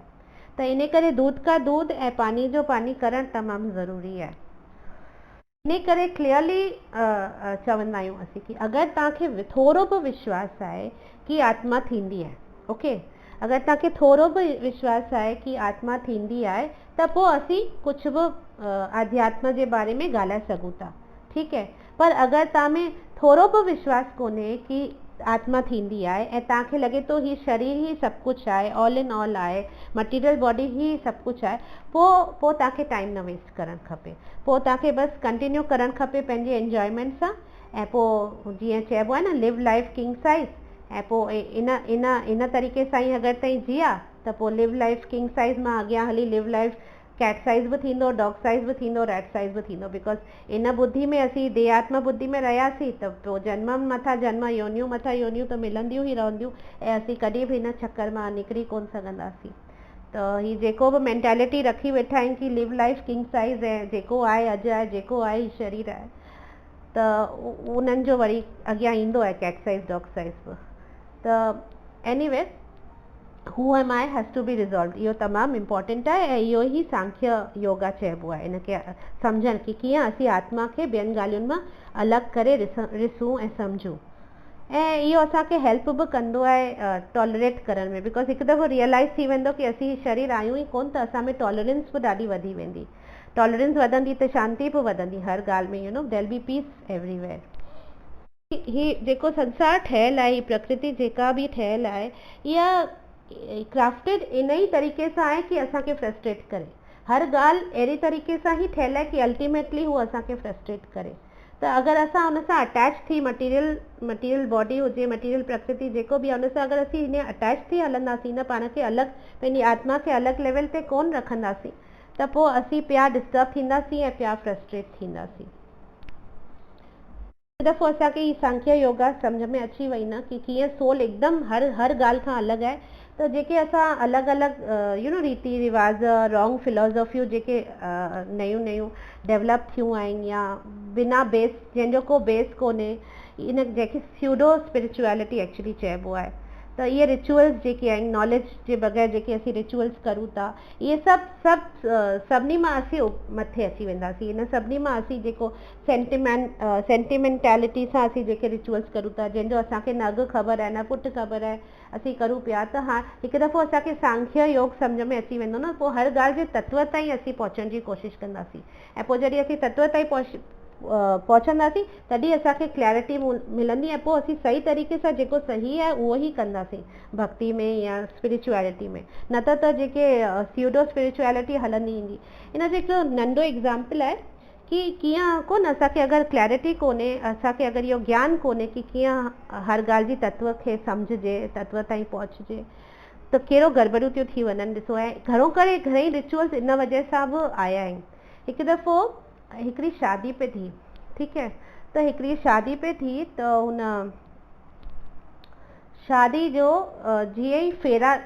त इन करे दूध का दूध ऐं पानी जो पानी करणु तमामु ज़रूरी आहे। इन करे क्लियरली चवंदा आहियूं असीं कि अगरि तव्हांखे थोरो बि विश्वास आहे कि आत्मा थींदी आहे, ओके, अगरि तव्हांखे थोरो बि विश्वास आहे कि आत्मा थींदी आहे त पोइ असीं कुझु बि आध्यात्म जे बारे में ॻाल्हाए सघूं था, ठीकु है। पर अगरि तव्हां में थोरो बि विश्वास कोन्हे कि आत्मा थींदी आहे ऐं तव्हांखे लॻे थो हीउ शरीर ई सभु कुझु आहे, ऑल इन ऑल आहे, मटीरियल बॉडी ई सभु कुझु आहे, पोइ तव्हांखे टाइम न वेस्ट करणु खपे। पोइ तव्हांखे बसि कंटिन्यू करणु खपे पंहिंजे एंजॉयमेंट सां। ऐं पोइ जीअं चइबो आहे न, लिव लाइफ किंग साइज़। ऐं पोइ इन तरीक़े सां ई अगरि तव्हां जिया त पोइ लिव लाइफ किंग साइज़ मां अॻियां हली लिव लाइफ कैट साइज़ बि थींदो, डॉग साइज़ बि थींदो, रैट साइज़ बि थींदो। बिकॉज इन बुद्धि में असीं देहात्मा बुद्धि में रहियासीं त पोइ जन्म मथां जन्म, योनियूं मथां योनियूं त मिलंदियूं ई रहंदियूं ऐं असीं कॾहिं बि हिन चक्कर मां निकिरी कोन सघंदासीं। त हीअ जेको बि मैंटेलिटी रखी वेठा आहिनि कि लिव लाइफ किंग साइज़ ऐं जेको आहे अॼु आहे, जेको आहे ही शरीर आहे, त उन्हनि जो वरी अॻियां ईंदो आहे कैट साइज़ डॉग साइज़ बि। त anyway, who am I has to be resolve, इहो तमामु इम्पॉर्टेंट आहे ऐं इहो ई सांख्य योगा चइबो आहे। इनखे सम्झणु कि कीअं असीं आत्मा खे ॿियनि ॻाल्हियुनि मां अलॻि करे ॾिसूं ऐं सम्झूं। ऐं इहो असांखे हेल्प बि कंदो आहे टॉलरेट करण में। बिकॉज हिकु दफ़ो रियलाइज़ थी वेंदो कि असीं शरीर आहियूं ई कोन, त असां में टॉलरेंस बि ॾाढी वधी वेंदी। टॉलरेंस वधंदी त शांती बि वधंदी हर ॻाल्हि में, you know, there be peace everywhere. ही जेको संसार ठहियलु आहे, ही प्रकृति जेका बि ठहियलु आहे, इहा क्राफ्टेड इन ई तरीक़े सां आहे कि असांखे फ्रस्ट्रेट करे। हर ॻाल्हि अहिड़ी तरीक़े सां ई ठहियलु आहे कि अल्टीमेटली हू असांखे फ्रस्ट्रेट करे। त अगरि असां हुन सां अटैच थी मटीरियल बॉडी हुजे, मटीरियल प्रकृति जेको बि आहे, हुन सां अगरि असीं हिन अटैच थी हलंदासीं न, पाण खे अलॻि, पंहिंजी आत्मा खे अलॻि लेवल ते कोन रखंदासीं, त पोइ असीं पिया डिस्टर्ब थींदासीं ऐं पिया फ्रस्ट्रेट थींदासीं। हिकु दफ़ो असांखे ही सांख्य योगा सम्झ में अची वई न कि कीअं सोल हिकदमि हर ॻाल्हि खां अलॻि आहे। त जेके असां अलॻि अलॻि रीति रिवाज, रॉन्ग फिलोसॉफियूं जेके नयूं डेवलप थियूं आहिनि या बिना बेस, जंहिंजो को बेस कोन्हे, इन जंहिंखे स्यूडो स्पिरिचुअलिटी एक्चुअली चइबो आहे। त इहे रिचुअल्स जेके आहिनि, नॉलेज जे बग़ैर जेके असीं रिचुअल्स करूं था, इहे सभिनी मां असीं मथे अची वेंदासीं। इन सभिनी मां असीं जेको सेंटिमेंटैलिटी सां असीं जेके रिचुअल्स करूं था, जंहिंजो असांखे न अॻु ख़बर आहे न पुठि ख़बर आहे, असीं करूं पिया। त हा, हिकु दफ़ो असांखे सांख्य योग सम्झ में अची वेंदो न, पोइ हर ॻाल्हि जे तत्व ताईं असीं पहुचण जी कोशिशि कंदासीं। ऐं पोइ जॾहिं असीं तत्व ताईं पहुचंदासीं तॾहिं असांखे क्लैरिटी मिलंदी ऐं पोइ असीं सही तरीक़े सां जेको सही आहे उहो ई कंदासीं भक्ति में या स्पिरिचुअलिटी में। न त जेके स्यूडो स्पिरिचुअलिटी हलंदी ईंदी। इन जो हिकिड़ो नंढो एग्ज़ाम्पल आहे कि कीअं कोन, असांखे अगरि क्लैरिटी कोन्हे, असांखे अगरि इहो ज्ञान कोन्हे कि कीअं हर ॻाल्हि जी तत्व खे सम्झिजे, तत्व ताईं पहुचजे, त कहिड़ो गड़बड़ियूं थियूं थी वञनि। ॾिसो, ऐं घणेई रिचुअल्स इन वजह सां बि आया आहिनि। हिकु दफ़ो हिकिड़ी शादी पे थी, ठीकु है, त हिकिड़ी शादी पे थी, त हुन शादी जो जीअं ई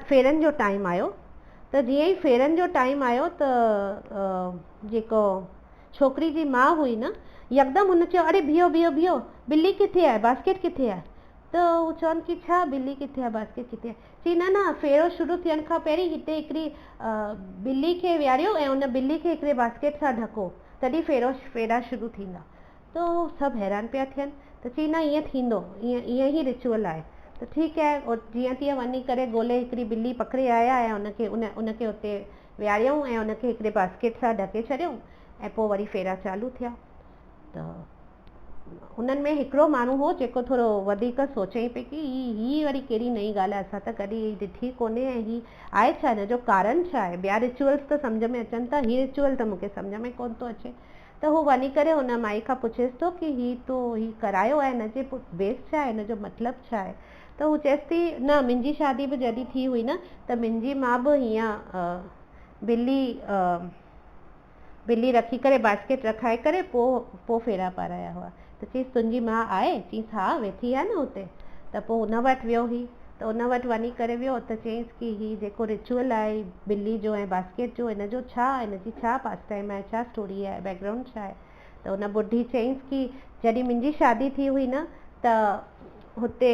फेरनि जो टाइम आयो, त जीअं ई फेरनि जो टाइम आयो त जेको छोकिरी जी माउ हुई न, यकदमि हुन चयो, अरे बीहो बीहो बीहो, बिल्ली किथे आहे, बास्केट किथे आहे? त हू चवनि कि छा बिल्ली किथे आहे, बास्केट किथे आहे? चई न फेरो शुरू थियण खां पहिरीं हिते हिकिड़ी बिल्ली खे विहारियो ऐं उन बिल्ली खे हिकिड़े बास्केट सां ढको, तॾहिं फेरा शुरू थींदा। त सभु हैरान पिया थियनि। त चई न, ईअं थींदो, ईअं ई रिचुअल आहे। त ठीकु आहे, और जीअं तीअं वञी करे ॻोल्हे हिकिड़ी बिल्ली पकिड़े आया ऐं उनखे उते विहारियऊं ऐं उनखे हिकिड़े बास्केट सां ढके छॾियऊं ऐं पोइ वरी फेरा चालू थिया। त हुननि में हिकिड़ो माण्हू हो जेको थोरो वधीक सोचई पई कि ही वरी कहिड़ी नई ॻाल्हि आहे, असां त कॾहिं ॾिठी कोन्हे ऐं ही आहे छा, हिन जो कारण छा आहे? ॿिया रिचुअल्स त सम्झ में अचनि था, ही रिचुअल त मूंखे सम्झ में कोन थो अचे। त हू वञी करे हुन माई खां पुछेसि थो कि ही करायो आहे, हिनजे बेस छा आहे, हिनजो मतिलबु छा आहे? त हू चएसि थी, न, मुंहिंजी शादी बि जॾहिं थी हुई न, त मुंहिंजी माउ बि हीअं बिल्ली रखी करे बास्केट रखाए करे पोइ फेरा पाराया हुआ। त चईसि, तुंहिंजी माउ आहे? चईसि, हा, वेठी आहे न हुते। त पोइ हुन वटि वियो ही, त हुन वटि वञी करे वियो त चईसि कि ही जेको रिचुअल आहे बिल्ली जो ऐं बास्केट जो, हिनजी छा पास टाइम आहे, छा स्टोरी आहे, बैकग्राउंड छा आहे? त हुन बुढी चईसि कि जॾहिं मुंहिंजी शादी थी हुई न, त हुते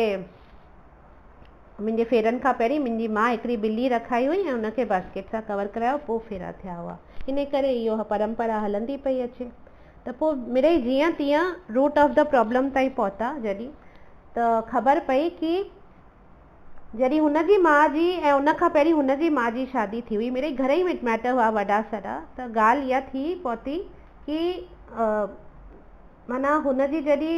मुंहिंजे फेरनि खां पहिरीं मुंहिंजी माउ हिकिड़ी बिल्ली रखाई हुई ऐं उनखे बास्केट सां कवर करायो, पोइ फेरा थिया हुआ। इन करे इहो परंपरा हलंदी पई अचे। त पोइ मिड़ई जीअं तीअं रूट ऑफ द प्रॉब्लम ताईं पहुता जॾहिं, त ख़बर पई कि जॾहिं हुनजी माउ जी ऐं उनखां पहिरीं हुनजी माउ जी शादी थी हुई, मिड़ई घणेई मैटर हुआ वॾा सॾा, त ॻाल्हि इहा थी पहुती कि माना हुनजी जॾहिं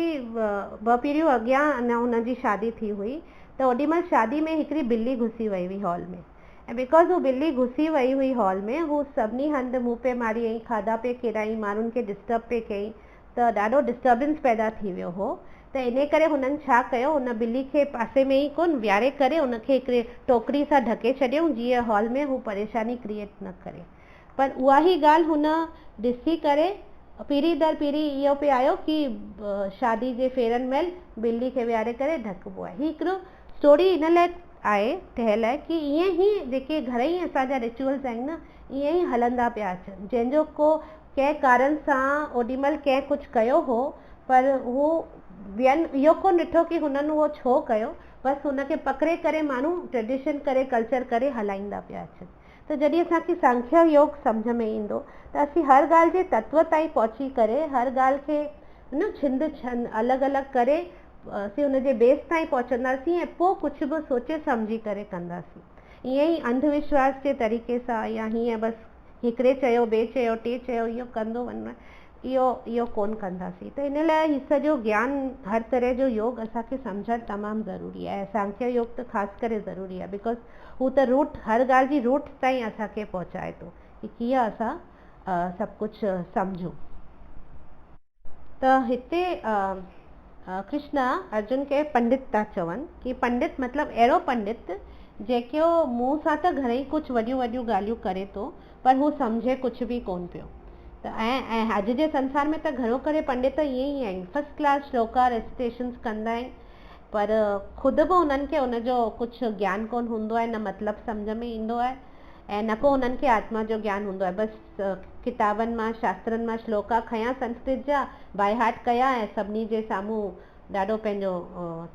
ॿ पीढ़ियूं अॻियां अञा हुनजी शादी थी हुई त ओॾी महिल शादी में हिकिड़ी ॿिली घुसी वई हुई हॉल में, ऐं बिकॉज़ हू ॿिली घुसी वई हुई हॉल में, हू सभिनी हंधि मुंहुं पे मारी आई, खाधा पे किराई, माण्हुनि खे डिस्टर्ब पे कई, त ॾाढो डिस्टर्बेंस पैदा थी वियो हो। त इन करे हुननि छा कयो, हुन ॿिली खे पासे में ई कोन विहारे करे उनखे हिकिड़े टोकरी सां ढके छॾियऊं जीअं हॉल में हू परेशानी क्रिएट न करे। पर उहा ई ॻाल्हि हुन ॾिसी करे पीढ़ी दर पीढ़ी इहो पे आयो कि शादी जे फेरनि महिल ॿिली खे विहारे करे ढकबो आहे। ही हिकिड़ो स्टोरी इन लाइ आहे ठहियल आहे कि ईअं ई जेके घणेई असांजा रिचुअल्स आहिनि न, ईअं ई हलंदा पिया अचनि। जंहिंजो को कंहिं कारण सां ओॾी महिल कंहिं कुझु कयो हो, पर हू ॿियनि इहो कोन ॾिठो कि हुननि उहो छो कयो, बसि हुनखे पकिड़े करे माण्हू ट्रेडिशन करे कल्चर करे हलाईंदा पिया अचनि। त जॾहिं असांखे सांख्य योग सम्झ में ईंदो त असीं हर ॻाल्हि जे तत्व ताईं पहुची करे हर ॻाल्हि खे न छिंद छंद अलॻि अलॻि करे असीं हुनजे बेस ताईं पहुचंदासीं, ऐं पोइ कुझु बि सोचे सम्झी करे कंदासीं। ईअं ई अंधविश्वास जे तरीक़े सां या हीअं बसि हिकिड़े चयो ॿिए चयो टे चयो इहो कंदो वञणु, इहो कोन कंदासीं। त इन लाइ हीउ सॼो ज्ञान हर तरह जो योग असांखे सम्झणु तमामु ज़रूरी आहे, ऐं सांख्य योग त ख़ासि करे ज़रूरी आहे, बिकॉज़ हू त रूट हर ॻाल्हि जी रूट ताईं असांखे पहुचाए थो कि कीअं असां सभु कुझु सम्झूं। त हिते कृष्ण अर्जुन खे पंडित था चवनि कि पंडित मतिलबु अहिड़ो पंडित जेको मुंहं सां त घणेई कुझु वॾियूं वॾियूं ॻाल्हियूं करे थो, पर हू सम्झे कुझु बि कोन पियो। त ऐं अॼु जे संसार में त घणो करे पंडित ईअं ई आहिनि, फस्ट क्लास श्लोका रेसिटेशन्स कंदा आहिनि, पर ख़ुदि बि उन्हनि खे उनजो कुझु ज्ञान कोन हूंदो आहे, न मतिलबु सम्झ में ईंदो आहे, ऐं न को उन्हनि खे आत्मा जो ज्ञान हूंदो आहे। बसि किताबनि मां शास्त्रनि मां श्लोका खयां संस्कृत जा, बाय हार्ट कया ऐं सभिनी जे साम्हूं ॾाढो पंहिंजो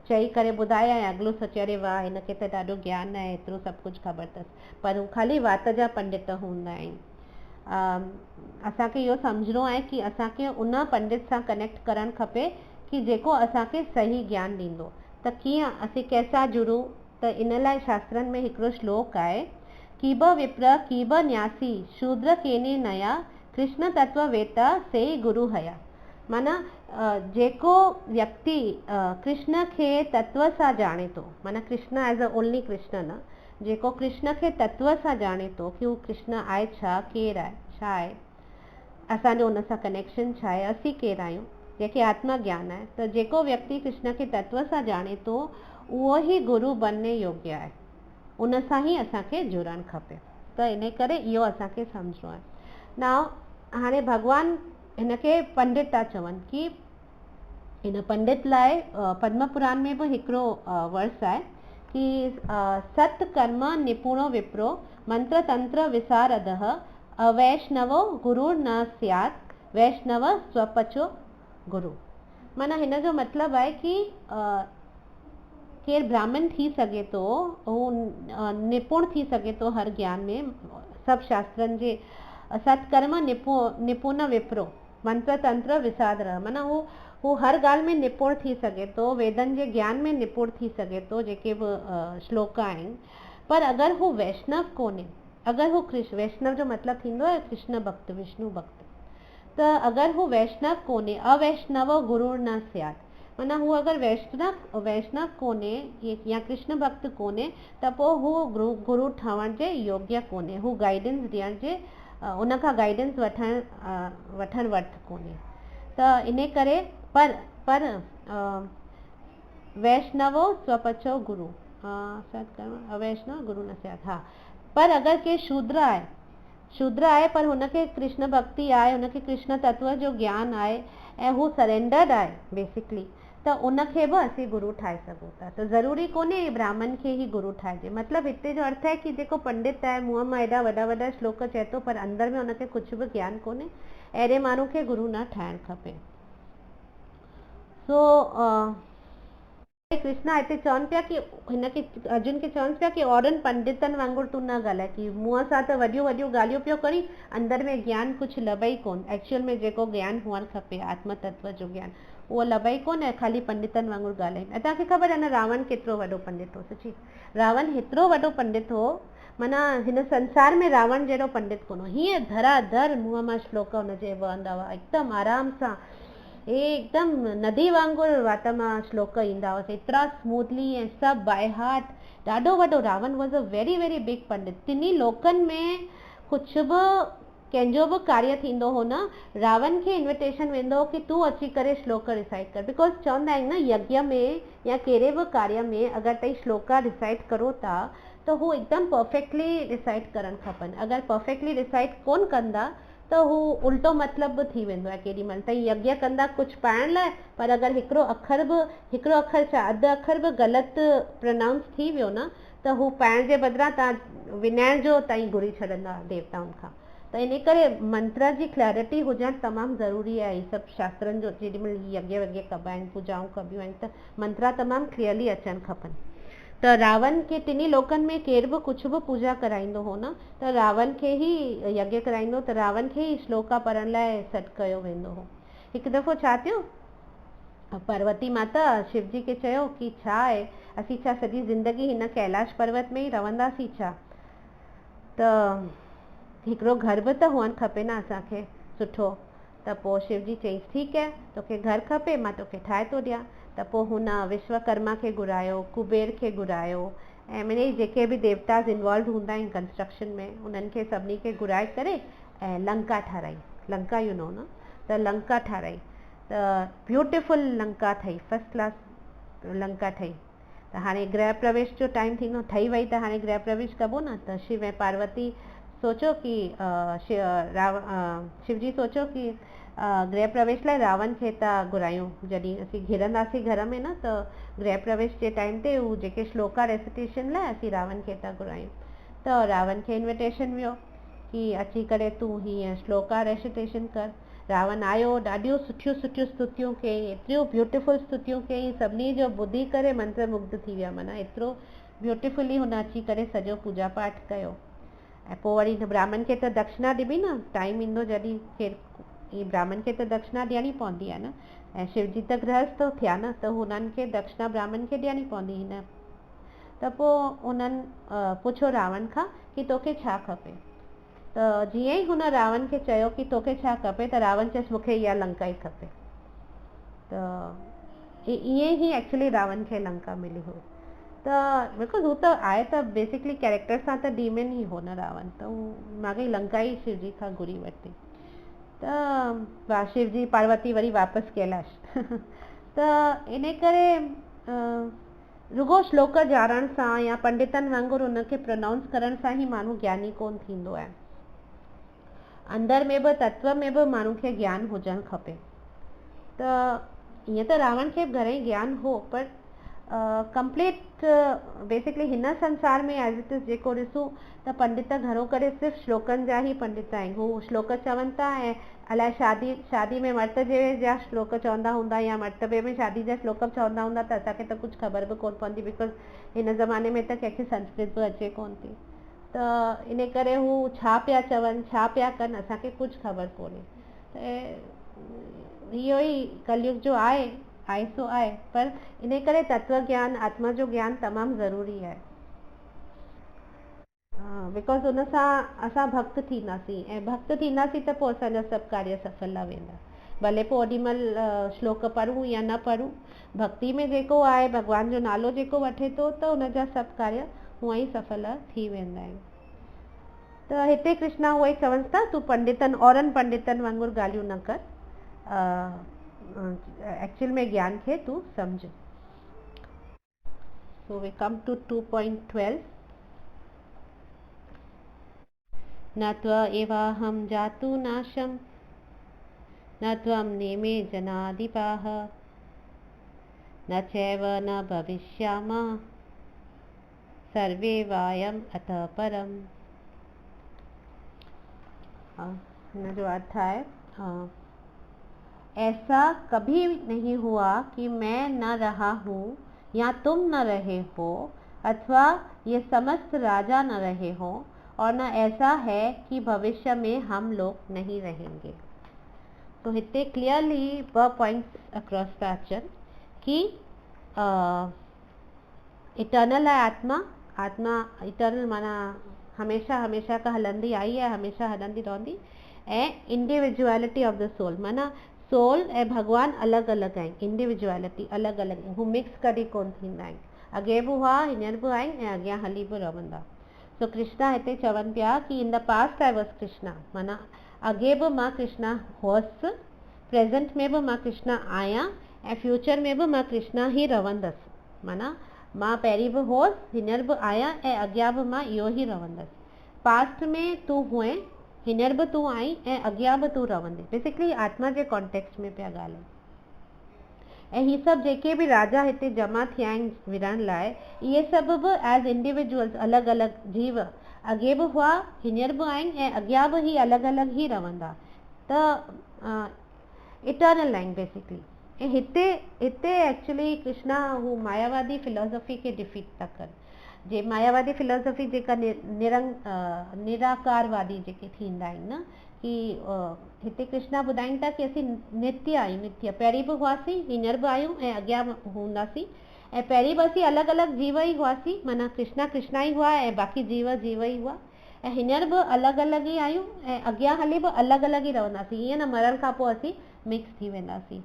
चई करे ॿुधाया, ऐं अॻिलो सोचे अरे वाह हिनखे त ॾाढो ज्ञान आहे, एतिरो सभु कुझु ख़बर अथसि, पर हू ख़ाली वात जा पंडित हूंदा आहिनि। असांखे इहो सम्झणो आहे कि असांखे उन पंडित सां कनेक्ट करणु खपे कि जेको असांखे सही ज्ञान ॾींदो। त कीअं असीं कंहिंसां जुड़ूं, त इन लाइ शास्त्रनि में हिकिड़ो श्लोक आहे, कीब विप्र कीब न्यासी शूद्र केने नया कृष्ण तत्व वेता से गुरु हया। माना जेको व्यक्ति कृष्ण खे तत्व सां ॼाणे थो, माना Krishna as a only Krishna न, जेको कृष्ण खे तत्व सां ॼाणे थो कि हू कृष्ण आहे छा, केरु आहे, छा आहे, असांजो उन सां कनेक्शन छा आहे, असीं केरु आहियूं, जंहिंखे आत्मा ज्ञान आहे, त जेको व्यक्ति कृष्ण खे तत्व सां ॼाणे थो उहो ई गुरु बनने योग्य आहे, उन सां ई असांखे जुड़णु खपे। त इन करे इहो असांखे सम्झणो आहे। नाउ हाणे भॻवानु हिनखे पंडित था चवनि कि हिन पंडित लाइ पद्म पुराण में बि हिकिड़ो वर्स आहे कि सत कर्म निपुणो विप्रो मंत्र तंत्र विसारदः अवैष्णवो गुरु न स्यात् वैष्णव स्वपचो गुरु। माना हिन जो मतिलबु आहे कि केरु ब्राह्मण थी सघे थो, हू निपुण थी सघे थो हर ज्ञान में, सभु शास्त्रनि जे सत्कर्म निपुण विप्रो मंत्र तंत्र विसारदः, माना हू हर ॻाल्हि में निपुण थी सघे थो, वेदनि जे ज्ञान में निपुण थी सघे थो, जेके बि श्लोक आहिनि, पर अगरि हू वैष्णव कोन्हे, अगरि हू वैष्णव जो मतिलबु थींदो आहे कृष्ण भक्त विष्णु भक्त, त अगरि हू वैष्णव कोन्हे, अवैष्णव गुरु न स्यात्, माना हू अगरि वैष्णव कोन्हे या कृष्ण भक्त कोन्हे त पोइ हू गुरु ठहण जे योग्य कोन्हे, हू गाइडेंस ॾियण जे उनखां गाइडेंस वठण वर्थ कोन्हे। त इन करे पर वैष्णवो स्वपचो गुरु अवैष्णव गुरु न स्यात्। हा, पर अगरि के शूद्र आहे पर हुनखे कृष्ण भक्ति आहे, हुनखे कृष्ण तत्व जो ज्ञान आहे ऐं हू सरेंडर्ड आहे बेसिकली, त उनखे बि असीं गुरु ठाहे सघूं था। त ज़रूरी कोन्हे ब्राह्मण खे ई गुरु ठाहिजे, मतिलबु हिते जो अर्थ आहे कि जेको पंडित आहे मुंहं मां एॾा वॾा वॾा श्लोक चए थो पर अंदर में उनखे कुझु बि ज्ञान कोन्हे, अहिड़े माण्हू खे गुरु न ठाहिणु खपे। सो कृष्णा हिते चवनि पिया कि हिनखे अर्जुन खे चवनि पिया कि औरनि पंडितनि वांगुरु तूं न ॻाल्हाए, कि मुंहं सां त वॾियूं वॾियूं ॻाल्हियूं पियो करी, अंदर में ज्ञान कुझु लभई कोन, एक्चुअल में जेको ज्ञान हुअणु खपे आत्म तत्व जो ज्ञान उहो लभई कोन, ऐं ख़ाली पंडितनि वांगुरु ॻाल्हाई। ऐं तव्हांखे ख़बर आहे न रावण केतिरो वॾो पंडित हो, सची रावण हेतिरो वॾो पंडित हो, माना हिन संसार में रावण जहिड़ो पंडित कोन हो, हीअं धराधर मुंहं मां श्लोक हुनजे वहंदा हुआ हिकदमि आराम सां, हे एकदम नदी वांगुरु वात मां श्लोक ईंदा हुआ, एतिरा स्मूथली ऐं सभु बाय हार्ट। ॾाढो वॾो Ravan was a very very big pandit. टिनी लोकनि में कुझु बि कंहिंजो बि कार्य थींदो हो न, रावण खे इन्विटेशन वेंदो हो कि तूं अची करे श्लोक रिसाइट कर। बिकॉज चवंदा आहिनि न, यज्ञ में या कहिड़े बि कार्य में अगरि तव्हां श्लोका रिसाइट करो था त हू एकदमि परफेक्टली रिसाइट करणु खपनि। अगरि परफेक्टली रिसाइट कोन कंदा त हू उल्टो मतिलबु बि थी वेंदो आहे। केॾी महिल तव्हां यज्ञ कंदा कुझु पाइण लाइ, पर अगरि हिकिड़ो अखर छा अधु अखर बि ग़लति प्रोनाउंस थी वियो न, त हू पाइण जे बदिरां तव्हां विञाइण जो तव्हां घुरी छॾंदा देवताउनि खां। त इन करे मंत्र जी क्लैरिटी हुजणु तमामु ज़रूरी आहे। ही सभु शास्त्रनि जो जेॾी महिल यज्ञ कबा आहिनि, पूजाऊं कबियूं आहिनि, त मंत्र तमामु क्लियरली अचणु खपनि। त रावण खे टिनी लोकनि में केर बि कुझु बि पूजा कराईंदो हो न, त रावण खे ई यज्ञ कराईंदो, त रावण खे ई श्लोका पढ़ण लाइ सॾु कयो वेंदो हो। हिकु दफ़ो छा थियो, पार्वती माता शिव जी खे चयो कि छा आहे, असीं छा सॼी ज़िंदगी हिन कैलाश पर्वत में ई रहंदासीं छा? त हिकिड़ो घर बि त हुअणु खपे न असांखे सुठो। त पोइ शिव जी चईंसि ठीकु आहे, तोखे घर खपे, मां तोखे ठाहे थो ॾियां। त पोइ हुन विश्वकर्मा खे घुरायो, कुबेर खे घुरायो, ऐं मिड़ई जेके बि देवतास इन्वॉल्व हूंदा आहिनि कंस्ट्रक्शन में, उन्हनि खे सभिनी खे घुराए करे ऐं लंका ठाराई। लंका यू नो न, त लंका ठाराई। त ब्यूटिफुल लंका ठही, फर्स्ट क्लास लंका ठही। त हाणे गृह प्रवेश जो टाइम थींदो, ठही वई त हाणे गृह प्रवेश कबो न। त शिव ऐं पार्वती सोचो कि शिव जी सोचो कि गृह प्रवेश लाइ रावण खे था घुरायूं। जॾहिं असीं घिरंदासीं घर में न, त गृह प्रवेश जे टाइम ते हू जेके श्लोका रेसिटेशन लाइ असीं रावण खे था घुरायूं। त रावण खे इन्विटेशन वियो कि अची करे तूं हीअं श्लोका रेसिटेशन कर। रावण आयो, ॾाढियूं सुठियूं सुठियूं स्तुतियूं कयईं, एतिरियूं ब्यूटिफुल स्तुतियूं कयईं, सभिनी जो ॿुधी करे मंत्रमुग्ध थी विया। माना एतिरो ब्यूटिफुली हुन अची करे सॼो पूजा पाठ कयो। ऐं पोइ वरी ब्राह्मण खे त दक्षिणा ॾिबी न, टाइम ईंदो जॾहिं केरु ब्राह्मण खे त दक्षिणा ॾियणी पवंदी आहे न। ऐं शिव जी त गृहस्थ थिया न, त हुननि खे दक्षिणा ब्राह्मण खे ॾियणी पवंदी हिन। त पोइ उन्हनि पुछो रावण खां कि तोखे छा खपे? त जीअं ई हुन रावण खे चयो कि तोखे छा खपे, त रावण चयसि मूंखे इहा लंका ई खपे। त ईअं ई एक्चुअली रावण खे लंका मिली हुई। त बिकॉज हू त आहे त बेसिकली कैरेक्टर सां त डीमन ई हो न रावण, त हू माॻई लंका ई शिव जी खां घुरी वरिती। त शिव जी पार्वती वरी वापसि कैलाश। त इन करे रुगो श्लोक ॼाणण सां या पंडितनि वांगुरु उनखे प्रोनाउंस करण सां ई माण्हू ज्ञानी कोन थींदो आहे। अंदर में बि तत्व में बि माण्हू खे ज्ञान हुजणु खपे। त ईअं त रावण खे घणेई ज्ञान हो, पर कंप्लीट बेसिकली हिन संसार में एज इट इज़ जेको ॾिसूं त पंडित घणो करे सिर्फ़ु श्लोकनि जा ई पंडित आहिनि। हू श्लोक चवनि था ऐं अलाए शादी में मर्तबे जा श्लोक चवंदा हूंदा या मर्तबे में शादी जा श्लोक चवंदा हूंदा, त असांखे त कुझु ख़बर बि कोन पवंदी। बिकॉज हिन ज़माने में त कंहिंखे संस्कृत बि अचे कोन थी। त इन करे हू छा पिया चवनि, छा पिया कनि, असांखे कुझु ख़बर कोन्हे। त इहो ई कलयुग जो आहे सो आहे। पर इन करे तत्व ज्ञान, आत्मा जो ज्ञान तमामु ज़रूरी आहे। बिकॉज उन सां असां भक्त थींदासीं, ऐं भक्त थींदासीं त पोइ असांजा सभु कार्य सफल वेंदा। भले पोइ ओॾी महिल श्लोक पढ़ूं या न पढ़ूं, भक्ति में जेको आहे, भॻवान जो नालो जेको वठे थो, त उनजा सभु कार्य हूअं ई सफल थी वेंदा आहिनि। त हिते कृष्णा उहो ई चवनि था, तूं औरनि पंडितनि वांगुरु ॻाल्हियूं न कर, एक्चुअल में ज्ञान खे तूं सम्झ। So we come to 2.12. न त्व एवाहं जातु नाशं, न त्वं नेमे जनाधिपाः, न चैव न भविष्यामः, सर्वे वायम अतः परम। न जो अर्थ है, ऐसा कभी नहीं हुआ कि मैं न रहा हूँ या तुम न रहे हो, अथवा ये समस्त राजा न रहे हो, और न ऐसा है कि भविष्य में हम लोग नहीं रहेंगे। तो हिते क्लियरली ब पॉइंट्स अक्रॉस था अचनि कि इटर्नल है आत्मा इटर्नल माना हमेशा खां हलंदी आई है, हमेशा हलंदी रहंदी। ऐं इंडिविजुअलिटी ऑफ द सोल माना सोल ऐं भगवान अलॻि अलॻि आहिनि, इंडिविजुअलिटी अलॻि अलॻि आहिनि, हू मिक्स कॾहिं कोन थींदा आहिनि। अॻे बि हुआ, हींअर बि आहिनि ऐं अॻियां हली बि रहंदा। सो कृष्णा हिते चवनि पिया कि in the past I was Krishna, माना अॻे बि मां कृष्णा हुअसि, प्रेज़ेंट में बि मां कृष्णा आहियां ऐं फ्यूचर में बि मां कृष्णा ई रहंदसि। माना मां पहिरीं बि हुअसि, हींअर बि आहियां ऐं अॻियां बि मां इहो ई रहंदसि। पास्ट में तूं हुएं, हींअर बि तूं आई ऐं अॻियां बि तूं रहंदे। बेसिकली आत्मा जे कॉन्टेक्स्ट में पिया ॻाल्हाइनि। ऐं ही सभु जेके बि राजा हिते जमा थिया आहिनि विढ़ण लाइ, इहे सभु बि एज़ इंडिविजुअल्स अलॻि अलॻि जीव अॻे बि हुआ, हींअर बि आहिनि ऐं अॻियां बि ही अलॻि अलॻि ई रहंदा। त इटर्नल आहिनि बेसिकली। ऐं हिते एक्चुअली कृष्णा हू मायावादी फिलोसफी खे डिफीट था कनि। जे मायावादी फिलोसफी जेका निराकारवादी जेके थींदा आहिनि न, कि हिते कृष्णा ॿुधाइनि था कि असीं नित्य आहियूं, नित्य पहिरीं बि हुआसीं, हींअर बि आहियूं ऐं अॻियां बि हूंदासीं। ऐं पहिरीं बि असीं अलॻि अलॻि जीव ई हुआसीं, माना कृष्णा ई हुआ ऐं बाक़ी जीव ई हुआ। ऐं हींअर बि अलॻि अलॻि ई आहियूं ऐं अॻियां हली बि अलॻि अलॻि ई रहंदासीं। ईअं न मरण खां पोइ असीं मिक्स थी वेंदासीं।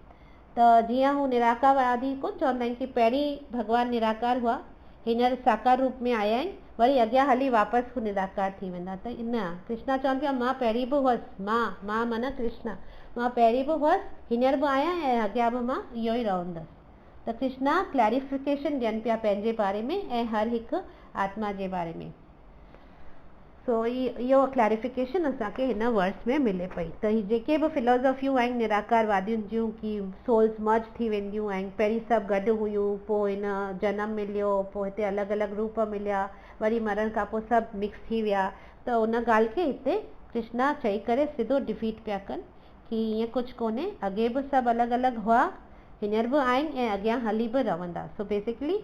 त जीअं हू निराकारवादी कोन चवंदा आहिनि कि पहिरीं भॻवानु निराकार हुआ, हींअर साकार रूप में आया आहिनि, वरी अॻियां हली वापसि हू निराकार थी वेंदा। त इन कृष्णा चवनि पिया मां पहिरीं बि हुअसि, मां माना कृष्णा, मां पहिरीं बि हुअसि, हींअर बि आहियां ऐं अॻियां बि मां इहो ई रहंदसि। त कृष्णा क्लैरिफिकेशन ॾियनि पिया पंहिंजे बारे में ऐं हर हिकु आत्मा जे बारे में। सो इहो क्लैरिफिकेशन असांखे हिन वर्स में मिले पई। त ही जेके बि फिलोसॉफियूं आहिनि निराकारवादियुनि जूं कि सोल्स मर्ज थी वेंदियूं आहिनि, पहिरीं सभु गॾु हुयूं, पोइ हिन जनम मिलियो, पोइ हिते अलॻि अलॻि रूप मिलिया, वरी मरण खां पोइ सभु मिक्स थी विया, त उन ॻाल्हि खे हिते कृष्णा चई करे सिधो डिफीट पिया कनि कि ईअं कुझु कोन्हे, अॻे बि सभु अलॻि अलॻि हुआ, हींअर बि आहिनि ऐं अॻियां हली बि रहंदा। सो बेसिकली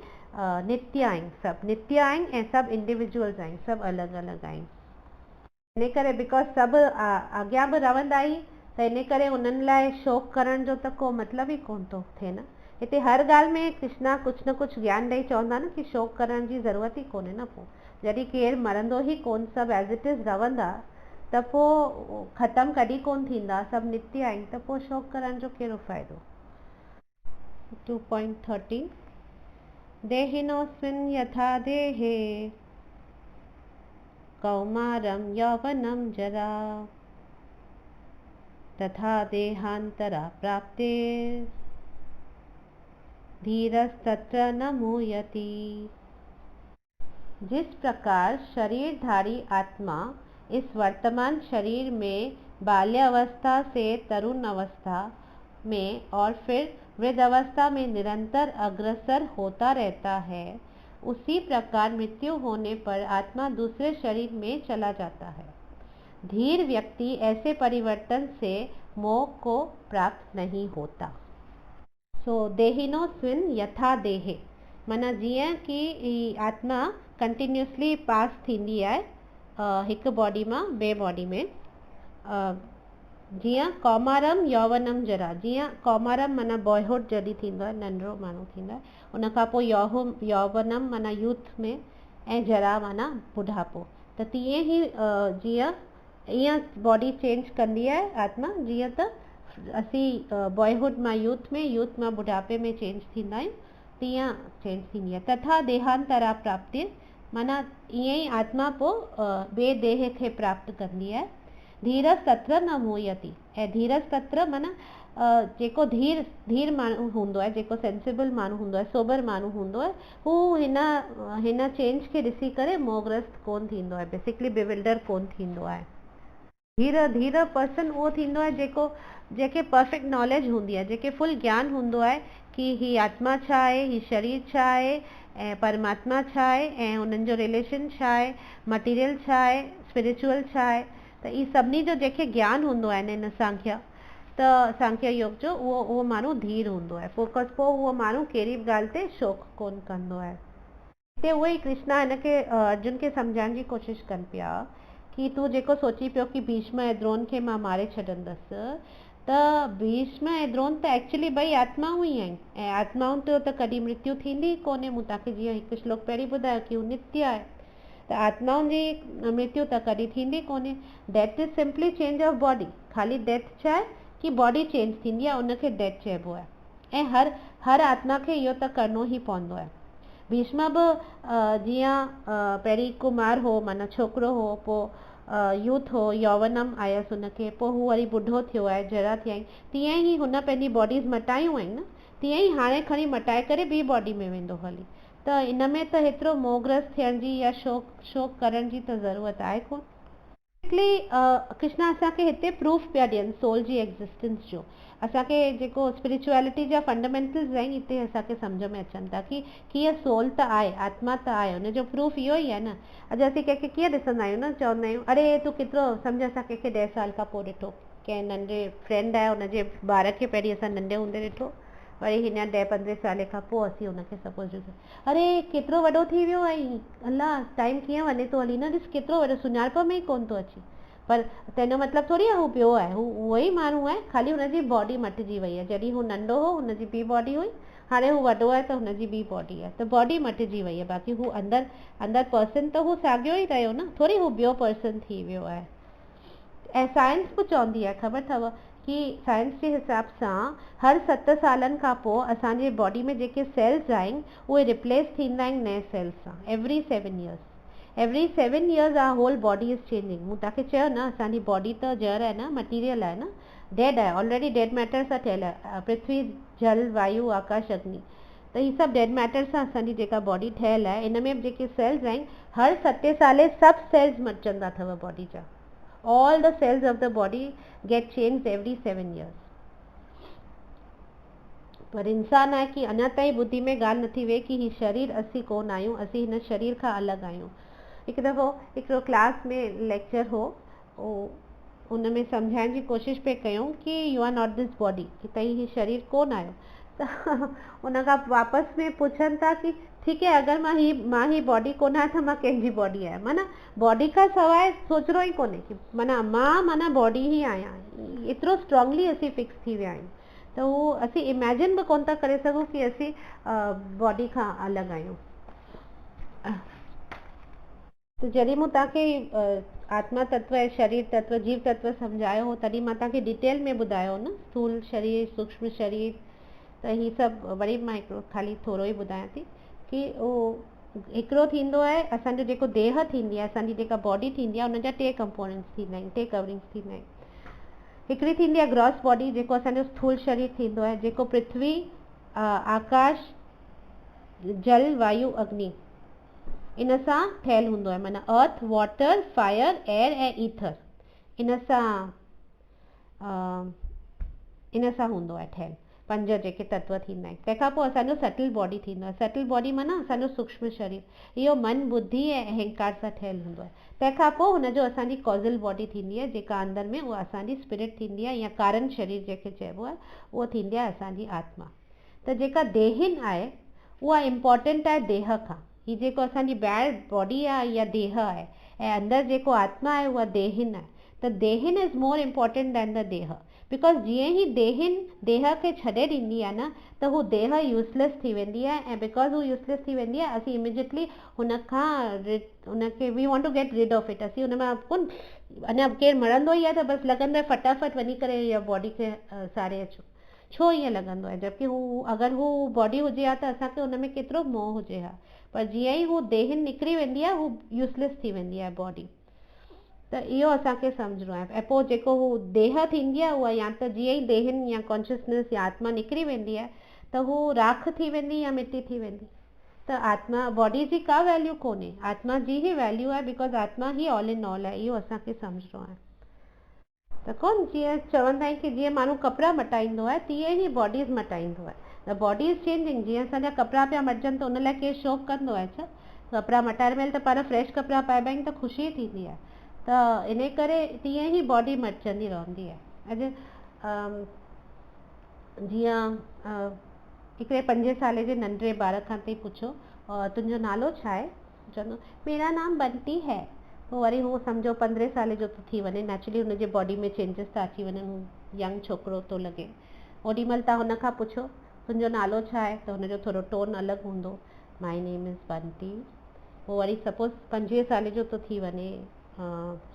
नित्य आहिनि, सभु नित्य आहिनि ऐं सभु इंडिविजुअल्स आहिनि, सभु अलॻि अलॻि आहिनि। इन करे बिकॉज सभु अॻियां बि रहंदा ई, त इन करे उन्हनि लाइ शोक करण जो त को मतिलबु ई कोन थो थिए न। हिते हर ॻाल्हि में कृष्णा कुझु न कुझु ज्ञान ॾेई चवंदा न कि शोक करण जी ज़रूरत ई कोन्हे न। पोइ जॾहिं केरु मरंदो ई कोन, सभु एज़ इट इज़ रहंदा, त पोइ ख़तमु कॾहिं कोन थींदा, सभु नित्य आहिनि, त पोइ शोक करण जो कहिड़ो फ़ाइदो। 2.13 देहिनोऽस्मिन् यथा देहे कौमारं यौवनं जरा तथा देहान्तरा प्राप्ते धीरस्तत्र न मुह्यति। जिस प्रकार शरीरधारी आत्मा इस वर्तमान शरीर में बाल्यावस्था से तरुण अवस्था में और फिर वृद्धावस्था में निरंतर अग्रसर होता रहता है, उसी प्रकार मृत्यु होने पर आत्मा दूसरे शरीर में चला जाता है। धीर व्यक्ति ऐसे परिवर्तन से मोह को प्राप्त नहीं होता। सो देहिनोऽस्मिन् यथा देहे, माना जीअं कि आत्मा कंटिन्यूसली पास थींदी आहे हिकु बॉडी मां ॿिए बॉडी में, जीअं कौमारम यौवनम जरा, जीअं कौमारम माना बॉयहुड जॾहिं थींदो आहे, नंढिड़ो माण्हू थींदो आहे, उन खां पोइ यौवनम माना यूथ में, ऐं जरा माना बुढ़ापो। त तीअं ई जीअं ईअं बॉडी चेंज कंदी आहे आत्मा, जीअं त असीं बॉयहुड मां यूथ में, यूथ मां बुढ़ापे में चेंज थींदा आहियूं, तीअं चेंज थींदी आहे। तथा देहांतरा प्राप्ति, माना ईअं ई आत्मा पोइ ॿिए देह खे प्राप्त कंदी आहे। धीरज तत्र न मुह्यति, ऐं धीरज तत्र माना जेको धीर माण्हू हूंदो आहे, जेको सेंसिबल माण्हू हूंदो आहे, सोबर माण्हू हूंदो आहे, हू हिन चेंज खे ॾिसी करे मोहग्रस्त कोन थींदो आहे, बेसिकली बिविल्डर कोन थींदो आहे। धीर पर्सन उहो थींदो आहे जेके परफेक्ट नॉलेज हूंदी आहे, जेके फुल ज्ञान हूंदो आहे कि ही आत्मा छा आहे, ही शरीर छा आहे ऐं परमात्मा छा आहे ऐं उन्हनि जो रिलेशन छा आहे, मटीरियल छा आहे, स्पिरिचुअल छा आहे। त ई सभिनी जो जेके ज्ञान हूंदो आहे हिन सांख्य योग जो, उहो माण्हू धीर हूंदो आहे। पोइ उहो माण्हू कहिड़ी बि ॻाल्हि ते शोक कोन कंदो आहे। हिते उहो ई कृष्णा हिनखे अर्जुन खे सम्झाइण जी कोशिशि कनि पिया कि तूं जेको सोची पियो कि भीष्म ऐं द्रोण खे मां मारे छॾंदसि, त भीष्म ऐं द्रोण त एक्चुअली ॿई आत्माऊं ई आहिनि, ऐं आत्माउनि जो त कॾहिं मृत्यु थींदी ई कोन्हे। मूं तव्हांखे जीअं हिकु श्लोक पहिरीं ॿुधायो कि हू नित्य आहे, त आत्माउनि जी मृत्यु त कॾहिं थींदी कोन्हे। Death is simply change of body, ख़ाली डेथ छा आहे, कि बॉडी चेंज थींदी आहे, उनखे डेथ चइबो आहे। ऐं हर आत्मा खे इहो त करिणो ई पवंदो आहे। भीष्म बि जीअं पहिरीं कुमार हो, माना छोकिरो हो, पोइ यूथ हो, यौवनम आयसि हुनखे, पोइ हू वरी ॿुढो थियो आहे, जरा थियईं, तीअं ई हुन पंहिंजी बॉडीज़ मटायूं आहिनि न, तीअं ई हाणे खणी मटाए करे ॿी बॉडी में वेंदो हली। त इन में त हेतिरो मोहग्रस्त थियण जी या शोक करण जी त ज़रूरत आहे कोन। कृष्णा असांखे हिते प्रूफ पिया ॾियनि सोल जी एग्ज़िस्टेंस जो। असांखे जेको स्पिरिचुअलिटी जा फंडामेंटल्स आहिनि हिते असांखे सम्झ में अचनि था कि कीअं सोल त आहे, आत्मा त आहे, हुनजो प्रूफ इहो ई आहे न। अॼु असीं कंहिंखे कीअं ॾिसंदा आहियूं न, चवंदा आहियूं अरे तूं केतिरो, सम्झ असां कंहिंखे 10 साल खां पोइ ॾिठो, कंहिं नंढे फ्रेंड आहे, हुनजे ॿार खे पहिरीं असां नंढे हूंदे ॾिठो, वरी हींअर 10-15 साल खां पोइ असीं हुनखे सपोज ॾिठो, अरे केतिरो वॾो थी वियो आहे, अलाह टाइम कीअं वञे थो हली, न ॾिस केतिरो वॾो, सुञाणप में ई कोन थो अचे। पर तंहिंजो मतिलबु थोरी आहे हू ॿियो आहे, हू उहो ई माण्हू आहे, ख़ाली हुनजी बॉडी मटिजी वई आहे। जॾहिं हू नंढो हो हुनजी ॿी बॉडी हुई, हाणे हू वॾो आहे त हुनजी ॿी बॉडी आहे, त बॉडी मटिजी वई आहे, बाक़ी हू अंदरि पर्सन त हू साॻियो ई रहियो न, थोरी हू ॿियो पर्सन थी वियो आहे। ऐं साइंस बि चवंदी आहे, ख़बर अथव कि साइंस जे हिसाब सां हर 7 सालनि खां पोइ असांजे बॉडी में जेके सेल्स आहिनि उहे रिप्लेस थींदा आहिनि नए सेल्स सां, every 7 years our whole body is changing. मूं तव्हांखे चयो न असांजी बॉडी त जड़ आहे न, मटीरियल आहे न, डेड आहे, ऑलरेडी डेड मैटर सां ठहियल आहे, पृथ्वी जल वायु आकाश अग्नि, त ही सभु डेड मैटर सां असांजी जेका बॉडी ठहियल आहे, इन में जेके सेल्स आहिनि हर 7 साले सभु सेल्स मटजंदा अथव बॉडी जा। All the cells of the body get changed every 7 years. पर इंसान आहे कि अञा ताईं ॿुधी में ॻाल्हि नथी वेहे कि ही शरीर असीं कोन आहियूं, असीं हिन शरीर खां अलॻि आहियूं। हिकु दफ़ो हिकिड़ो क्लास में लेक्चर हो, उन में सम्झाइण जी कोशिशि पे कयूं कि you are not this body, कि तव्हीं ही शरीर कोन आहियो। त उन खां वापसि में पुछनि था कि ठीकु है, अगरि मां ही बॉडी कोन आहियां त मां कंहिंजी बॉडी आहियां, माना बॉडी खां सवाइ सोचिणो ई कोन्हे कि माना बॉडी ई आहियां, एतिरो स्ट्रांगली असीं फिक्स थी विया आहियूं। त उहो असीं इमेजिन बि कोन था करे सघूं कि असीं बॉडी खां अलॻि आहियूं। त जॾहिं मूं तव्हांखे आत्मा तत्व ऐं शरीर तत्व जीव तत्व सम्झायो हो, तॾहिं मां तव्हांखे डिटेल में ॿुधायो न, स्थूल शरीर, सूक्ष्म शरीर, त ही सभु वरी मां हिकिड़ो ख़ाली थोरो ई ॿुधायां थी कि उहो हिकिड़ो थींदो आहे असांजो जेको देह थींदी आहे, असांजी जेका बॉडी थींदी आहे, उनजा 2 कंपोनेंट्स थींदा आहिनि, 2 कवरिंग्स थींदा आहिनि। हिकिड़ी थींदी आहे ग्रॉस बॉडी, जेको असांजो स्थूल शरीर थींदो आहे, जेको पृथ्वी आकाश जल वायु अग्नि इन सां ठहियलु हूंदो आहे, माना अर्थ वाटर फायर एयर ऐं ईथर इन सां हूंदो आहे ठहियलु, 5 जेके तत्व थींदा आहिनि। तंहिंखां पोइ असांजो सटल बॉडी थींदो आहे, सटल बॉडी माना असांजो सूक्ष्म शरीर, इहो मन बुद्धि ऐं अहंकार सां ठहियलु हूंदो आहे। तंहिंखां पोइ हुनजो असांजी कॉज़ल बॉडी थींदी आहे, जेका अंदरि में उहा असांजी स्पिरिट थींदी आहे, या कारण शरीर जंहिंखे चइबो आहे, उहो थींदी आहे असांजी आत्मा। त जेका देहिन आहे उहा इम्पॉर्टेंट आहे देह खां, ही जेको असांजी ॿाहिरि बॉडी आहे इहा देह आहे, ऐं अंदरि जेको आत्मा आहे उहा देहिन आहे। त देहिन is more important than the देह, बिकॉज जीअं ई देहिन देह खे छॾे ॾींदी आहे न, त हू देह यूज़लेस थी वेंदी आहे, ऐं बिकॉज हू यूज़लेस थी वेंदी आहे असीं इमिजिएटली हुनखे we want to get rid of it, असीं हुन मां कोन, अञा केरु मरंदो ई आहे त बसि लॻंदो आहे फटाफट वञी करे इहा बॉडी खे साड़े अचो, छो ईअं लॻंदो आहे, जबकि हू अगरि हू बॉडी हुजे हा त असांखे हुन में केतिरो मोह हुजे हा, पर जीअं ई हू देहिन निकिरी वेंदी आहे हू यूज़लेस थी वेंदी आहे बॉडी। त इहो असांखे सम्झणो आहे। ऐं पोइ जेको हू देह थींदी आहे उहा या त जीअं ई देहिन या कॉन्शियसनेस या आत्मा निकिरी वेंदी आहे त हू राख थी वेंदी या मिटी थी वेंदी। त आत्मा बॉडी जी का वैल्यू कोन्हे, आत्मा जी ई वैल्यू आहे, बिकॉज आत्मा ई ऑल इन ऑल आहे, इहो असांखे सम्झणो आहे। त कोन जीअं चवंदा आहिनि कि जीअं माण्हू कपिड़ा मटाईंदो आहे तीअं ई बॉडीज़ मटाईंदो आहे। त बॉडी इज़ चेंजिंग, जीअं असांजा कपिड़ा पिया मटजनि त उन लाइ केरु शौक़ु कंदो आहे छा? कपिड़ा मटाइण महिल त पाण फ्रेश कपिड़ा पाइबा आहिनि त ख़ुशी थींदी आहे, त इन करे तीअं ई बॉडी मटजंदी रहंदी आहे। अॼु जीअं हिकिड़े 5 साल जे नंढड़े ॿार खां थी पुछो तुंहिंजो नालो छा आहे, चवंदो मेरा नाम बंटी है, पोइ वरी हू सम्झो 15 साल जो थी वञे, नेचुरली हुनजे बॉडी में चेंजिस था अची वञनि, हू यंग छोकिरो थो लॻे, ओॾी महिल तव्हां हुन खां पुछो तुंहिंजो नालो छा आहे त हुनजो थोरो टोन अलॻि हूंदो, माय नेम इज़ बंटी। पोइ वरी सपोज़ 25 साल जो थो थी वञे,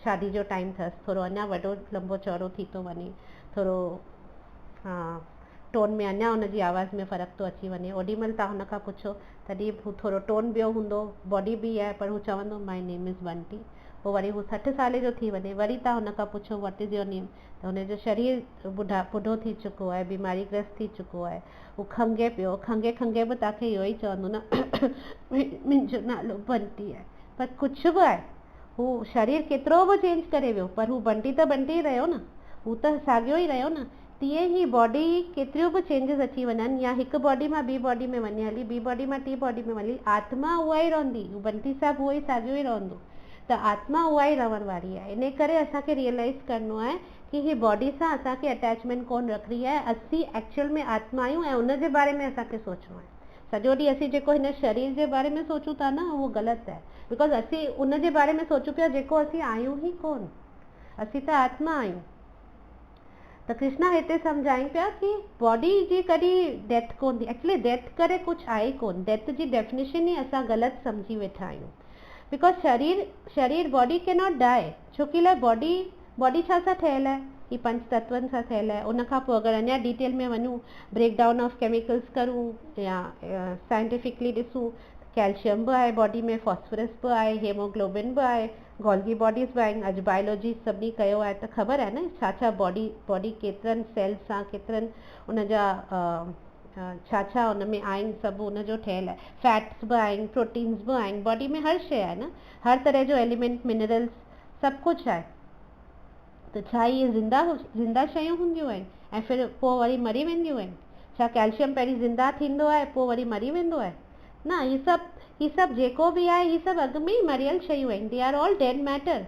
शादी जो टाइम अथसि, थोरो अञा वॾो लंबो चौड़ो थी थो वञे, थोरो हाँ, टोन में अञा हुनजी आवाज़ में फ़र्क़ु थो अची वञे। ओॾीमहिल तव्हां हुन खां पुछो तॾहिं हू थोरो टोन ॿियो हूंदो, बॉडी बि आहे, पर हू चवंदो माय नेम इज़ बंटी। पोइ वरी हू 60 साले जो थी वञे, वरी तव्हां हुन खां पुछो व्हाट इज़ योर नेम, त हुनजो शरीर ॿुढो थी चुको आहे, बीमारी ग्रस्त थी चुको आहे, हू खंघे पियो, खंघे खंघे बि तव्हांखे इहो ई चवंदो न मुंहिंजो नालो बंटी आहे। पर कुझु बि आहे, हू शरीर केतिरो बि चेंज करे वियो, पर हू बंटी त बंटी ई रहियो न, हू त साॻियो ई रहियो न। तीअं ई बॉडी केतिरियूं बि चेंजिस अची वञनि, या हिकु बॉडी मां ॿी बॉडी में वञे हली, ॿी बॉडी मां टी बॉडी में वञे, आत्मा उहा ई रहंदी, हू बंटी साहिबु उहो ई साॻियो ई रहंदो। त आत्मा उहा ई रहण वारी आहे। इन करे असांखे रियलाइज़ करिणो आहे कि ही बॉडी सां असांखे अटैचमेंट कोन रखणी आहे, असीं एक्चुअल में आत्मा आहियूं ऐं उनजे बारे में असांखे सोचणो आहे। सॼो ॾींहुं असीं जेको हिन शरीर जे बारे में सोचूं था न, उहो ग़लति आहे, बिकॉज़ असीं उनजे बारे में सोचूं पिया जेको असीं आहियूं ई कोन, असीं त आत्मा आहियूं। त कृष्णा हिते सम्झाइनि पिया कि बॉडी जी कॾहिं डेथ कोन थी, एक्चुअली डेथ करे कुझु आहे ई कोन, डेथ जी डेफिनेशन ई असां ग़लति सम्झी वेठा आहियूं। बिकॉज शरीर बॉडी कैन नॉट डाई, छो कि लाइ बॉडी छा सां ठहियलु आहे, ही पंच तत्वनि सां ठहियलु आहे। उन खां पोइ अगरि अञा डिटेल में वञूं, ब्रेक डाउन ऑफ केमिकल्स करूं या साइंटिफिकली ॾिसूं, कैल्शियम बि आहे बॉडी में, फॉस्फरस बि आहे, हेमोग्लोबिन बि आहे, गोल्गी बॉडीज़ बि आहिनि। अॼु बायोलॉजी सभिनी कयो आहे त ख़बर आहे न छा छा बॉडी केतिरनि सेल्स सां, केतिरनि उनजा छा छा हुन में आहिनि, सभु उनजो ठहियलु आहे। फैट्स बि आहिनि, प्रोटीन्स बि आहिनि, बॉडी में हर शइ आहे न, हर तरह जो एलिमेंट, मिनरल्स, सभु कुझु आहे। त छा इहे ज़िंदा शयूं हूंदियूं आहिनि ऐं फिर पोइ वरी मरी वेंदियूं आहिनि? छा कैल्शियम पहिरीं ज़िंदा थींदो आहे पोइ वरी मरी वेंदो आहे? न, ही सभु जेको बि आहे, ही सभु अॻु में ई मरियल शयूं आहिनि, they are all dead matter.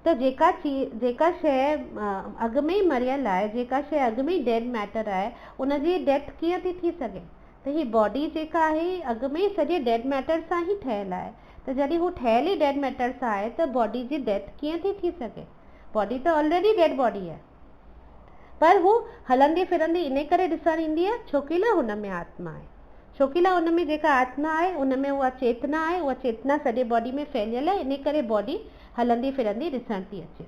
त जेका शइ अॻु में ई मरियल आहे, जेका शइ अॻु में ई डेड मैटर आहे, उनजी डेथ कीअं थी सघे? त ही बॉडी जेका आहे अॻु में ई सॼे डेड मैटर सां ई ठहियलु आहे। त जॾहिं हू ठहियल ई डेड मैटर सां आहे त बॉडी जी डेथ कीअं थी सघे? बॉडी त ऑलरेडी डेड बॉडी आहे, पर हू हलंदी फिरंदी इन करे ॾिसणु ईंदी आहे छो कि लाइ हुन में आत्मा आहे, छो कि लाइ हुन में जेका आत्मा आहे उन में उहा चेतना आहे, उहा चेतना सॼे बॉडी में फैलियल आहे, इन करे बॉडी हलंदी फिरंदी ॾिसण थी अचे।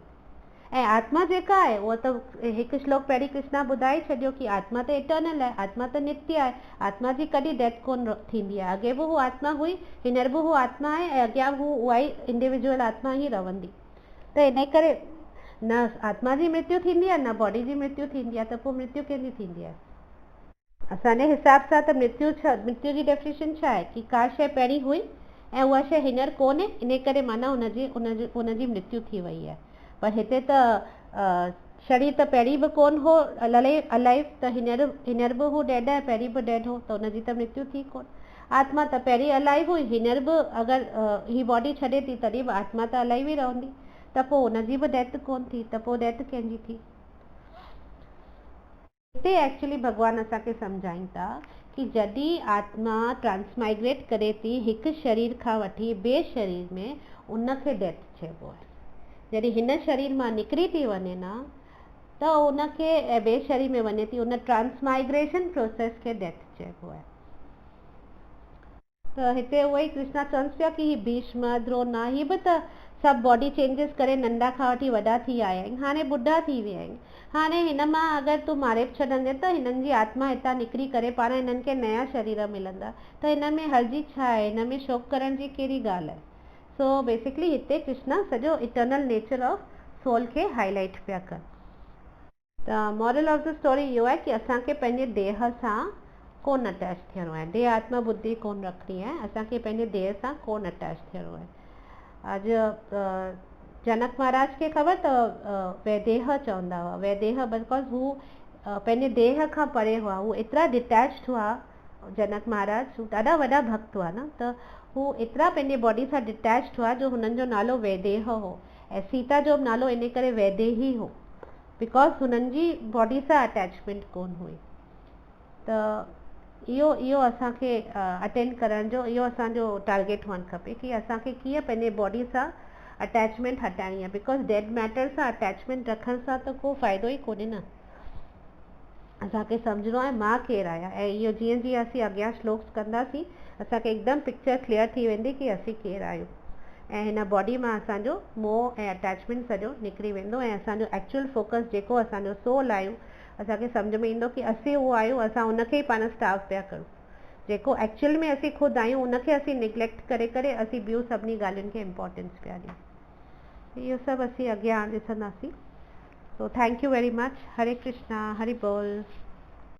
ऐं आत्मा जेका आहे उहा त हिकु श्लोक पहिरीं कृष्णा ॿुधाए छॾियो कि आत्मा त इटर्नल आहे, आत्मा त नित्य आहे, आत्मा जी कॾहिं डेथ कोन थींदी आहे। अॻे बि हू आत्मा हुई, हींअर बि हू आत्मा आहे ऐं अॻियां हू उहा ई इंडिविजुअल आत्मा ई रहंदी। त इन करे न आत्मा जी मृत्यु थींदी आहे, न बॉडी जी मृत्यु थींदी आहे, त पोइ मृत्यु कंहिंजी थींदी आहे? असांजे हिसाब सां त मृत्यु जी डेफिनेशन छा आहे कि का शइ पहिरीं हुई ऐं उहा शइ हींअर कोन्हे, इन करे माना उनजी मृत्यु थी वई आहे। पर हिते त शरीर त पहिरीं बि कोन हो अलाइव, त हींअर बि हू डेड आहे, पहिरीं बि डेड हो, त उनजी त मृत्यु थी कोन। आत्मा त पहिरीं अलाइव हुई, हींअर बि अगरि ही बॉडी छॾे थी तॾहिं बि आत्मा त अलाइव ई रहंदी, त पोइ उनजी बि डेथ कोन थी, त पोइ डेथ कंहिंजी थी? हिते एक्चुअली भॻवानु असांखे सम्झाइनि था कि जॾहिं आत्मा ट्रांसमाइग्रेट करे थी हिकु शरीर खां वठी ॿिए शरीर में, उनखे डेथ चइबो आहे। जॾहिं हिन शरीर मां निकिरी थी वञे न, त उनखे ॿिए शरीर में वञे थी, उन ट्रांसमाइग्रेशन प्रोसेस खे डेथ चइबो आहे। त हिते उहो ई कृष्णा चवनि पिया कि ही भीष्म, द्रोणा, ही बि त सभु बॉडी चेंजिस करे नंढा खां वठी वॾा थी आया आहिनि, हाणे ॿुढा थी विया आहिनि। हाणे हिन मां अगरि तूं मारे बि छॾंदे त हिननि जी आत्मा हितां निकिरी करे पाण हिननि खे नया शरीर मिलंदा, त हिन में हर्जी छा आहे? हिन में शोक करण जी कहिड़ी ॻाल्हि आहे? सो बेसिकली हिते कृष्णा सॼो इटर्नल नेचर ऑफ सोल खे हाईलाइट पिया कनि। त मॉरल ऑफ द स्टोरी इहो आहे कि असांखे पंहिंजे देह सां कोन अटैच थियणो आहे, देह आत्मा बुद्धि कोन रखणी आहे, असांखे पंहिंजे देह सां कोन अटैच थियणो आहे। अॼु जनक महाराज खे ख़बर अथव वैदेह चवंदा हुआ, वैदेह बिकॉज़ हू पंहिंजे देह खां परे हुआ, हू एतिरा डिटैच्ड हुआ। जनक महाराज हू ॾाढा वॾा भक्त हुआ न, त हू एतिरा पंहिंजे बॉडी सां डिटैच्ड हुआ जो हुननि जो नालो वैदेह हो, ऐं सीता जो बि नालो इन करे वैदेही हो, बिकॉज़ हुननि जी बॉडी सां अटैचमेंट कोन हुई। त इहो असांखे अटेंड करण जो इहो असांजो टारगेट हुअणु खपे कि असांखे कीअं पंहिंजे बॉडी सां अटैचमेंट हटाइणी आहे, बिकॉज़ डेड मैटर सां अटैचमेंट रखण सां त को फ़ाइदो ई कोन्हे न। असांखे सम्झणो आहे मां केरु आहियां, ऐं इहो जीअं जीअं असीं अॻियां श्लोक्स कंदासीं असांखे हिकदमि पिक्चर क्लियर थी वेंदी कि असीं केरु आहियूं। ऐं हिन बॉडी मां असांजो मोह ऐं अटैचमेंट सॼो निकिरी वेंदो ऐं असांजो एक्चुअल फोकस जेको असांजो सोल आहियूं असांखे सम्झ में ईंदो कि असीं उहो आहियूं, असां उनखे ई पाण स्टाव पिया करूं। जेको एक्चुअल में असीं ख़ुदि आहियूं उनखे असीं निगलेक्ट करे करे असीं ॿियूं सभिनी ॻाल्हियुनि खे इम्पोर्टेंस पिया ॾियूं। इहो सभु असीं अॻियां ॾिसंदासीं। So thank U very much. Hare Krishna, Hari बोल।